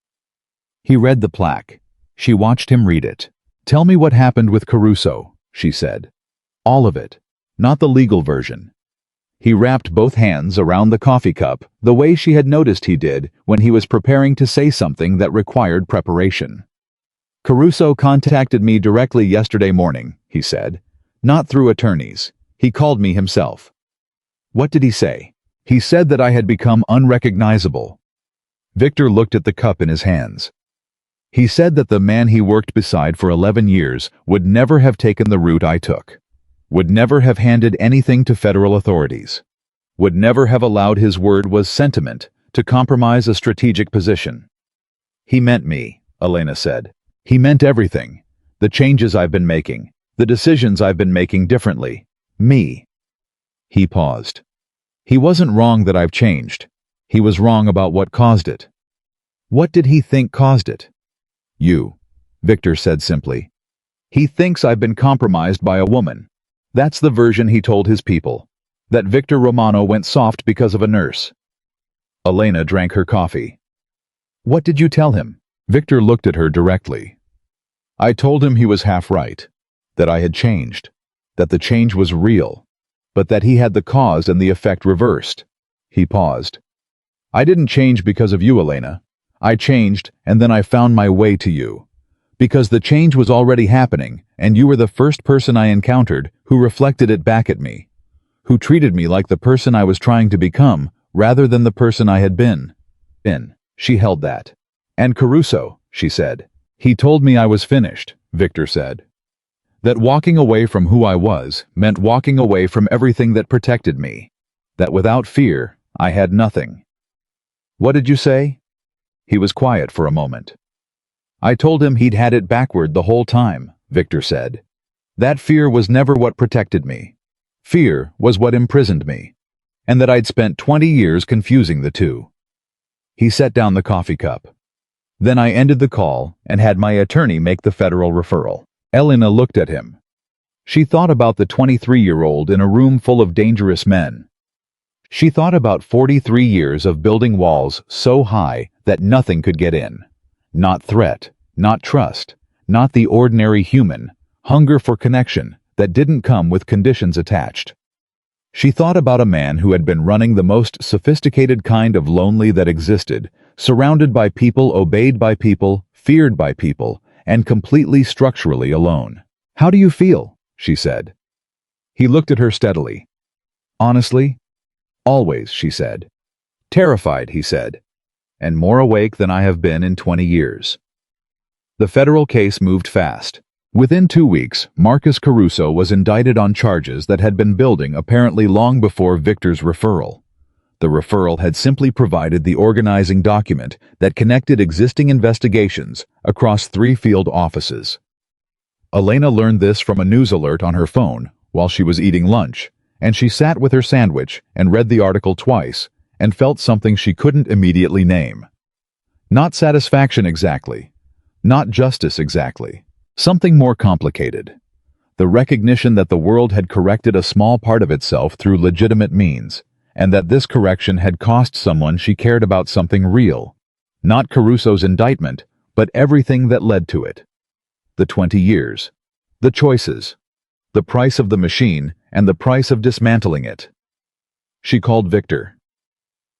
He read the plaque. She watched him read it. "Tell me what happened with Caruso," she said. "All of it. Not the legal version." He wrapped both hands around the coffee cup, the way she had noticed he did when he was preparing to say something that required preparation. "Caruso contacted me directly yesterday morning," he said. "Not through attorneys. He called me himself." "What did he say?" "He said that I had become unrecognizable." Victor looked at the cup in his hands. "He said that the man he worked beside for 11 years would never have taken the route I took. Would never have handed anything to federal authorities. Would never have allowed his word was sentiment to compromise a strategic position." "He meant me," Elena said. "He meant everything. The changes I've been making. The decisions I've been making differently. Me." He paused. "He wasn't wrong that I've changed. He was wrong about what caused it." "What did he think caused it?" "You," Victor said simply. "He thinks I've been compromised by a woman. That's the version he told his people. That Victor Romano went soft because of a nurse." Elena drank her coffee. "What did you tell him?" Victor looked at her directly. "I told him he was half right. That I had changed. That the change was real. But that he had the cause and the effect reversed." He paused. "I didn't change because of you, Elena. I changed, and then I found my way to you. Because the change was already happening, and you were the first person I encountered who reflected it back at me. Who treated me like the person I was trying to become, rather than the person I had been." She held that. "And Caruso," she said. "He told me I was finished," Victor said. "That walking away from who I was meant walking away from everything that protected me. That without fear, I had nothing." "What did you say?" He was quiet for a moment. "I told him he'd had it backward the whole time," Victor said. "That fear was never what protected me. Fear was what imprisoned me. And that I'd spent 20 years confusing the two." He set down the coffee cup. "Then I ended the call and had my attorney make the federal referral." Elena looked at him. She thought about the 23-year-old in a room full of dangerous men. She thought about 43 years of building walls so high that nothing could get in. Not threat, not trust, not the ordinary human, hunger for connection that didn't come with conditions attached. She thought about a man who had been running the most sophisticated kind of lonely that existed, surrounded by people, obeyed by people, feared by people, and completely structurally alone. "How do you feel?" she said. He looked at her steadily. "Honestly?" "Always," she said. "Terrified," he said. "And more awake than I have been in 20 years. The federal case moved fast. Within 2 weeks, Marcus Caruso was indicted on charges that had been building apparently long before Victor's referral. The referral had simply provided the organizing document that connected existing investigations across 3 field offices. Elena learned this from a news alert on her phone while she was eating lunch, and she sat with her sandwich and read the article twice and felt something she couldn't immediately name. Not satisfaction exactly. Not justice exactly. Something more complicated. The recognition that the world had corrected a small part of itself through legitimate means, and that this correction had cost someone she cared about something real. Not Caruso's indictment, but everything that led to it. The 20 years. The choices. The price of the machine and the price of dismantling it. She called Victor.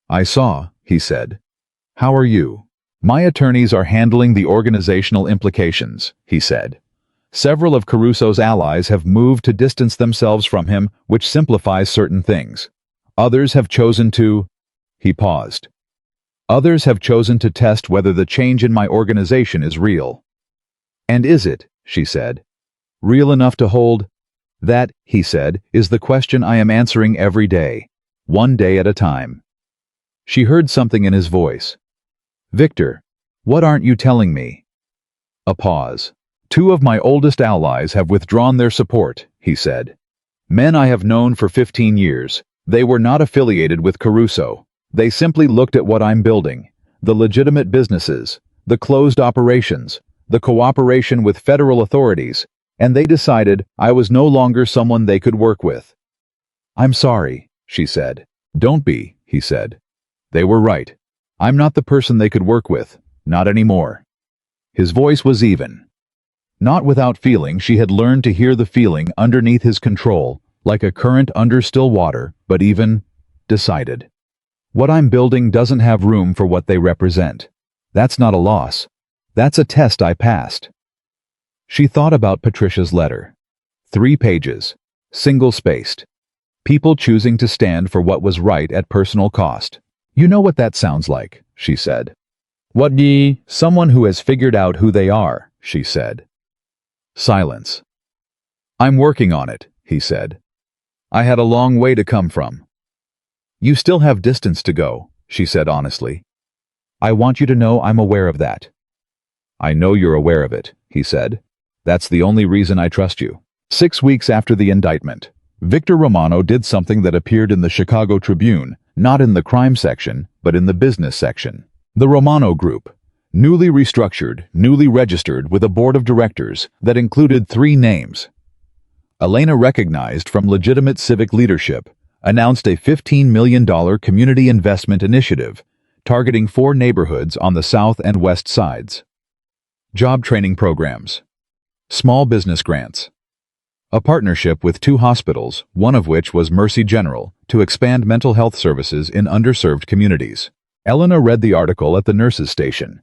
"I saw," he said. "How are you?" "My attorneys are handling the organizational implications," he said. "Several of Caruso's allies have moved to distance themselves from him, which simplifies certain things. Others have chosen to..." He paused. "Others have chosen to test whether the change in my organization is real." "And is it?" she said. "Real enough to hold..." "That," he said, "is the question I am answering every day, one day at a time." She heard something in his voice. "Victor, what aren't you telling me?" A pause. "2 of my oldest allies have withdrawn their support," he said. "Men I have known for 15 years, They were not affiliated with Caruso. They simply looked at what I'm building, the legitimate businesses, the closed operations, the cooperation with federal authorities, and they decided I was no longer someone they could work with. I'm sorry, she said. Don't be, he said. They were right. I'm not the person they could work with, not anymore. His voice was even. Not without feeling, she had learned to hear the feeling underneath his control, like a current under still water, but even decided. What I'm building doesn't have room for what they represent. That's not a loss. That's a test I passed. She thought about Patricia's letter. 3 pages, single-spaced. People choosing to stand for what was right at personal cost. You know what that sounds like, she said. What do someone who has figured out who they are, she said. Silence. I'm working on it, he said. I had a long way to come from. You still have distance to go, she said honestly. I want you to know I'm aware of that. I know you're aware of it, he said. That's the only reason I trust you. 6 weeks after the indictment, Victor Romano did something that appeared in the Chicago Tribune, not in the crime section, but in the business section. The Romano Group, newly restructured, newly registered with a board of directors that included 3 names. Elena, recognized from legitimate civic leadership, announced a $15 million community investment initiative targeting 4 neighborhoods on the south and west sides. Job training programs, small business grants, a partnership with 2 hospitals, one of which was Mercy General, to expand mental health services in underserved communities. Elena read the article at the nurses' station.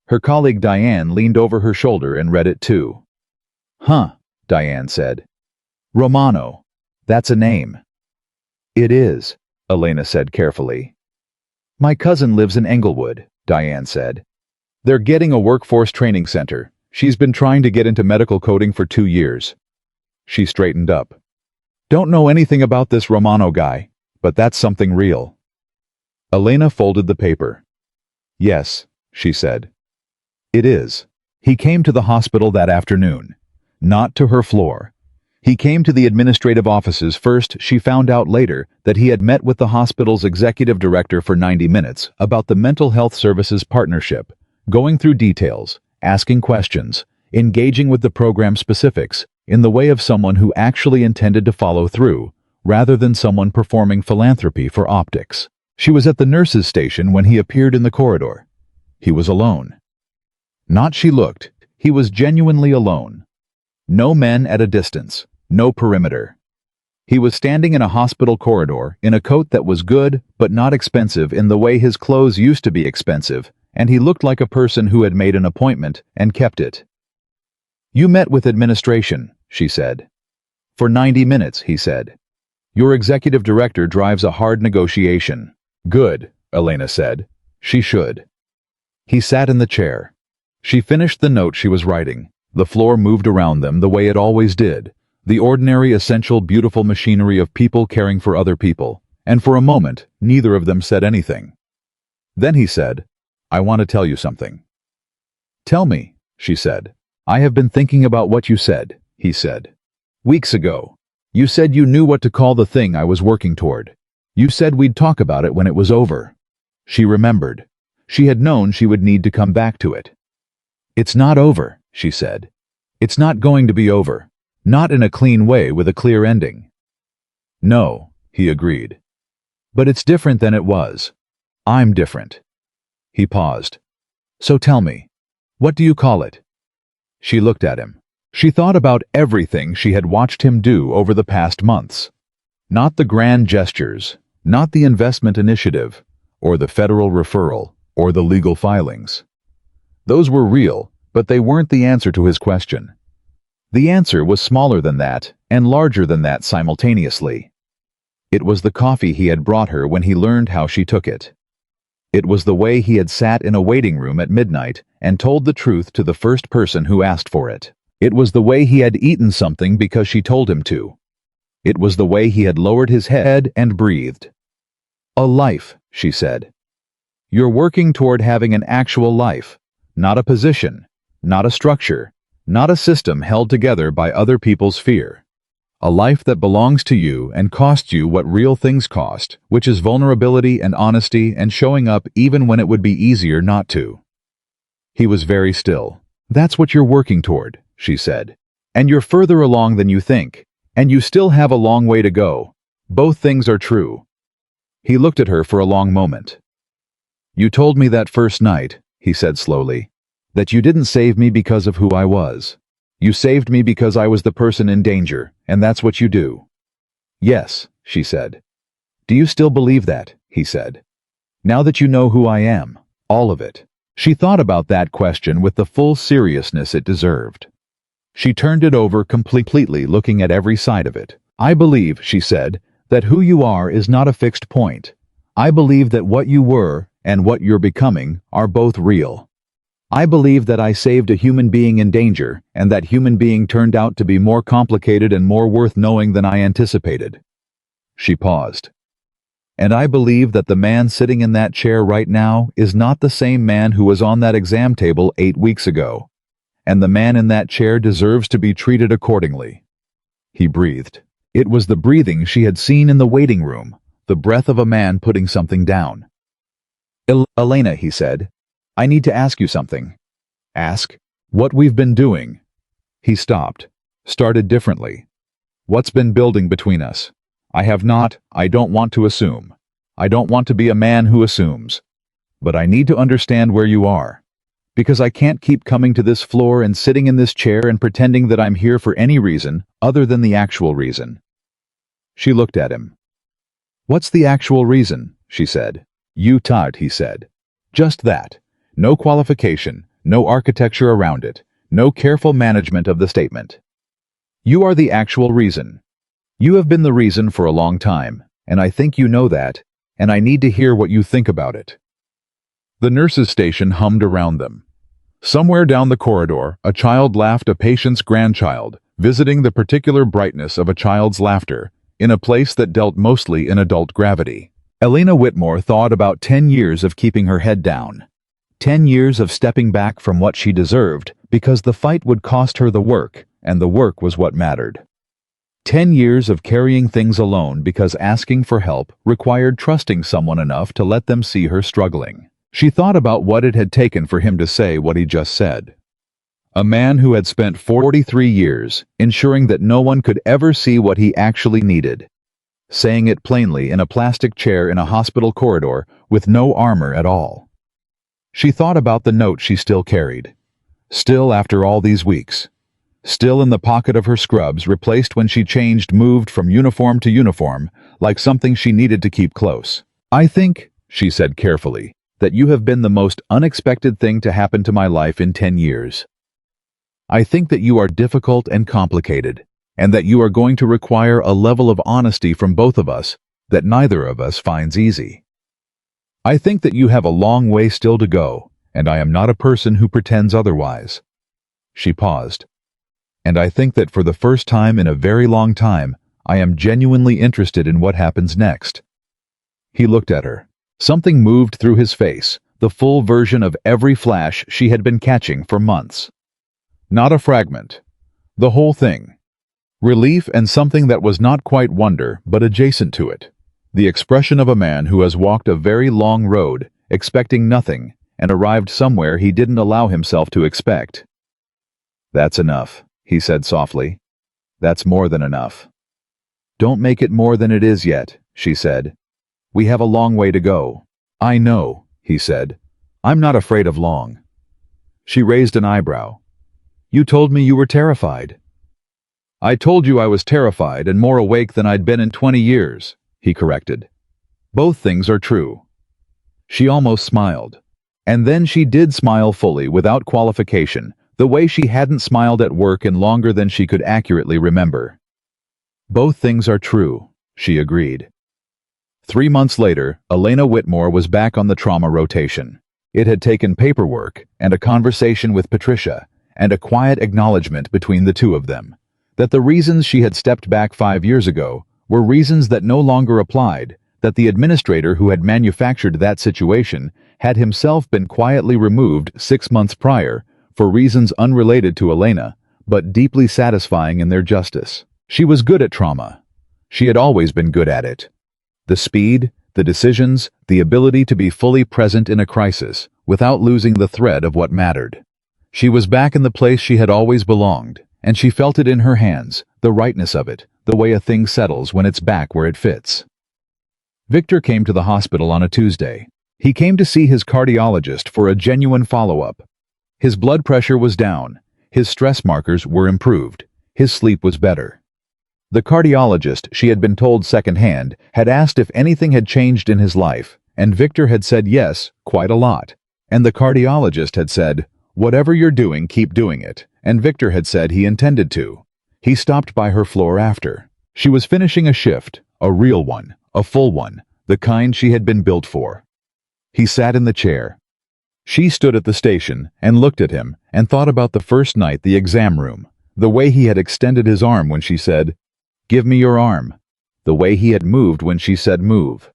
Her colleague Diane leaned over her shoulder and read it too. Huh, Diane said. Romano. That's a name. It is, Elena said carefully. My cousin lives in Englewood, Diane said. They're getting a workforce training center. She's been trying to get into medical coding for 2 years. She straightened up. Don't know anything about this Romano guy, but that's something real. Elena folded the paper. Yes, she said. It is. He came to the hospital that afternoon. Not to her floor. He came to the administrative offices first. She found out later that he had met with the hospital's executive director for 90 minutes about the mental health services partnership, going through details, asking questions, engaging with the program specifics, in the way of someone who actually intended to follow through, rather than someone performing philanthropy for optics. She was at the nurses' station when he appeared in the corridor. He was alone. Not she looked, he was genuinely alone. No men at a distance, no perimeter. He was standing in a hospital corridor in a coat that was good but not expensive in the way his clothes used to be expensive, and he looked like a person who had made an appointment and kept it. You met with administration, she said. For 90 minutes, he said. Your executive director drives a hard negotiation. Good, Elena said. She should. He sat in the chair. She finished the note she was writing. The floor moved around them the way it always did, the ordinary, essential, beautiful machinery of people caring for other people, and for a moment, neither of them said anything. Then he said, I want to tell you something. Tell me, she said. I have been thinking about what you said, he said. Weeks ago, you said you knew what to call the thing I was working toward. You said we'd talk about it when it was over. She remembered. She had known she would need to come back to it. It's not over, she said. It's not going to be over. Not in a clean way with a clear ending. No, he agreed. But it's different than it was. I'm different. He paused. So tell me, what do you call it? She looked at him. She thought about everything she had watched him do over the past months. Not the grand gestures, not the investment initiative, or the federal referral, or the legal filings. Those were real, but they weren't the answer to his question. The answer was smaller than that, and larger than that simultaneously. It was the coffee he had brought her when he learned how she took it. It was the way he had sat in a waiting room at midnight and told the truth to the first person who asked for it. It was the way he had eaten something because she told him to. It was the way he had lowered his head and breathed. A life, she said. You're working toward having an actual life, not a position, not a structure, not a system held together by other people's fear. A life that belongs to you and costs you what real things cost, which is vulnerability and honesty and showing up even when it would be easier not to. He was very still. That's what you're working toward, she said. And you're further along than you think. And you still have a long way to go. Both things are true. He looked at her for a long moment. You told me that first night, he said slowly, that you didn't save me because of who I was. You saved me because I was the person in danger, and that's what you do. Yes, she said. Do you still believe that? He said. Now that you know who I am, all of it. She thought about that question with the full seriousness it deserved. She turned it over completely, looking at every side of it. I believe, she said, that who you are is not a fixed point. I believe that what you were and what you're becoming are both real. I believe that I saved a human being in danger, and that human being turned out to be more complicated and more worth knowing than I anticipated. She paused. And I believe that the man sitting in that chair right now is not the same man who was on that exam table 8 weeks ago. And the man in that chair deserves to be treated accordingly. He breathed. It was the breathing she had seen in the waiting room, the breath of a man putting something down. Elena, he said, I need to ask you something. Ask? What we've been doing. He stopped, started differently. What's been building between us? I don't want to assume. I don't want to be a man who assumes. But I need to understand where you are. Because I can't keep coming to this floor and sitting in this chair and pretending that I'm here for any reason other than the actual reason. She looked at him. What's the actual reason? She said. You taught, he said. Just that. No qualification, no architecture around it, no careful management of the statement. You are the actual reason. You have been the reason for a long time, and I think you know that, and I need to hear what you think about it. The nurses' station hummed around them. Somewhere down the corridor, a child laughed, a patient's grandchild, visiting the particular brightness of a child's laughter, in a place that dealt mostly in adult gravity. Elena Whitmore thought about 10 years of keeping her head down. 10 years of stepping back from what she deserved, because the fight would cost her the work, and the work was what mattered. 10 years of carrying things alone because asking for help required trusting someone enough to let them see her struggling. She thought about what it had taken for him to say what he just said. A man who had spent 43 years ensuring that no one could ever see what he actually needed. Saying it plainly in a plastic chair in a hospital corridor with no armor at all. She thought about the note she still carried. Still after all these weeks. Still in the pocket of her scrubs, replaced when she moved from uniform to uniform, like something she needed to keep close. I think, she said carefully, that you have been the most unexpected thing to happen to my life in 10 years. I think that you are difficult and complicated, and that you are going to require a level of honesty from both of us that neither of us finds easy. I think that you have a long way still to go, and I am not a person who pretends otherwise. She paused. And I think that for the first time in a very long time, I am genuinely interested in what happens next. He looked at her. Something moved through his face, the full version of every flash she had been catching for months. Not a fragment. The whole thing. Relief and something that was not quite wonder, but adjacent to it. The expression of a man who has walked a very long road, expecting nothing, and arrived somewhere he didn't allow himself to expect. That's enough, he said softly. That's more than enough. Don't make it more than it is yet, she said. We have a long way to go. I know, he said. I'm not afraid of long. She raised an eyebrow. You told me you were terrified. I told you I was terrified and more awake than I'd been in 20 years, he corrected. Both things are true. She almost smiled. And then she did smile fully, without qualification, the way she hadn't smiled at work in longer than she could accurately remember. Both things are true, she agreed. 3 months later, Elena Whitmore was back on the trauma rotation. It had taken paperwork and a conversation with Patricia and a quiet acknowledgement between the two of them that the reasons she had stepped back 5 years ago were reasons that no longer applied, that the administrator who had manufactured that situation had himself been quietly removed 6 months prior for reasons unrelated to Elena, but deeply satisfying in their justice. She was good at trauma. She had always been good at it. The speed, the decisions, the ability to be fully present in a crisis without losing the thread of what mattered. She was back in the place she had always belonged, and she felt it in her hands, the rightness of it, the way a thing settles when it's back where it fits. Victor came to the hospital on a Tuesday. He came to see his cardiologist for a genuine follow-up. His blood pressure was down, his stress markers were improved, his sleep was better. The cardiologist, she had been told secondhand, had asked if anything had changed in his life, and Victor had said yes, quite a lot. And the cardiologist had said, "Whatever you're doing, keep doing it," and Victor had said he intended to. He stopped by her floor after. She was finishing a shift, a real one, a full one, the kind she had been built for. He sat in the chair. She stood at the station and looked at him and thought about the first night, the exam room, the way he had extended his arm when she said, "Give me your arm," the way he had moved when she said move,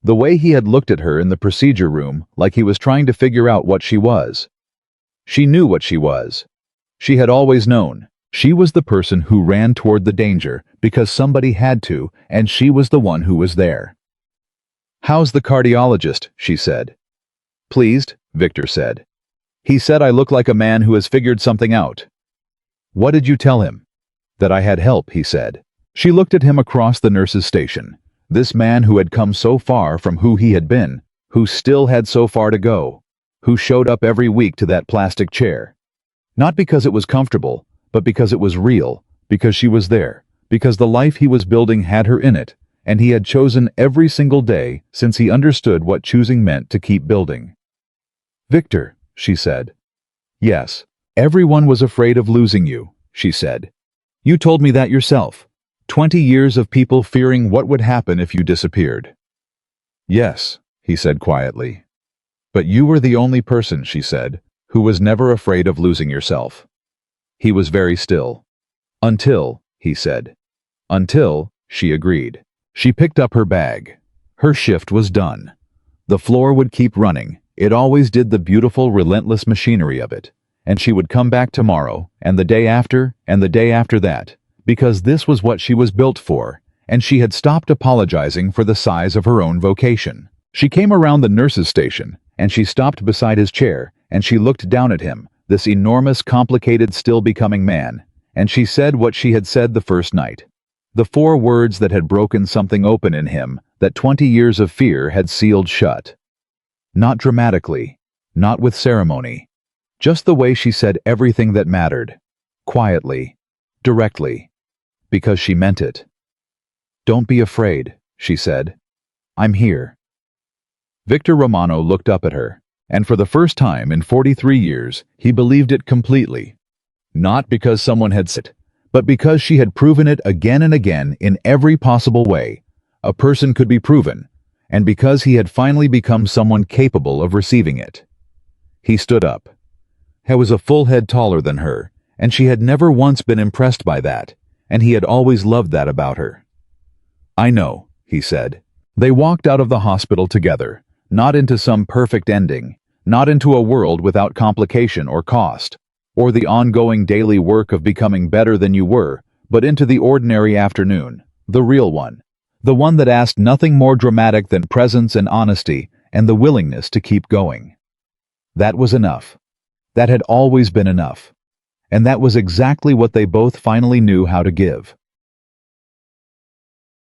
the way he had looked at her in the procedure room like he was trying to figure out what she was. She knew what she was. She had always known. She was the person who ran toward the danger because somebody had to, and she was the one who was there. "How's the cardiologist?" she said. "Pleased," Victor said. "He said I look like a man who has figured something out." "What did you tell him?" "That I had help," he said. She looked at him across the nurse's station. This man who had come so far from who he had been, who still had so far to go, who showed up every week to that plastic chair. Not because it was comfortable, but because it was real, because she was there, because the life he was building had her in it, and he had chosen every single day since he understood what choosing meant to keep building. "Victor," she said. "Yes, everyone was afraid of losing you," she said. "You told me that yourself. 20 years of people fearing what would happen if you disappeared." "Yes," he said quietly. "But you were the only person," she said, "who was never afraid of losing yourself." He was very still. "Until," he said. "Until," she agreed. She picked up her bag. Her shift was done. The floor would keep running. It always did, the beautiful, relentless machinery of it. And she would come back tomorrow, and the day after, and the day after that, because this was what she was built for, and she had stopped apologizing for the size of her own vocation. She came around the nurse's station, and she stopped beside his chair, and she looked down at him, this enormous, complicated, still becoming man, and she said what she had said the first night. The 4 words that had broken something open in him that 20 years of fear had sealed shut. Not dramatically, not with ceremony, just the way she said everything that mattered, quietly, directly, because she meant it. "Don't be afraid," she said. "I'm here." Victor Romano looked up at her, and for the first time in 43 years, he believed it completely. Not because someone had said it, but because she had proven it again and again in every possible way a person could be proven, and because he had finally become someone capable of receiving it. He stood up. He was a full head taller than her, and she had never once been impressed by that, and he had always loved that about her. "I know," he said. They walked out of the hospital together, not into some perfect ending, not into a world without complication or cost, or the ongoing daily work of becoming better than you were, but into the ordinary afternoon, the real one, the one that asked nothing more dramatic than presence and honesty and the willingness to keep going. That was enough. That had always been enough. And that was exactly what they both finally knew how to give.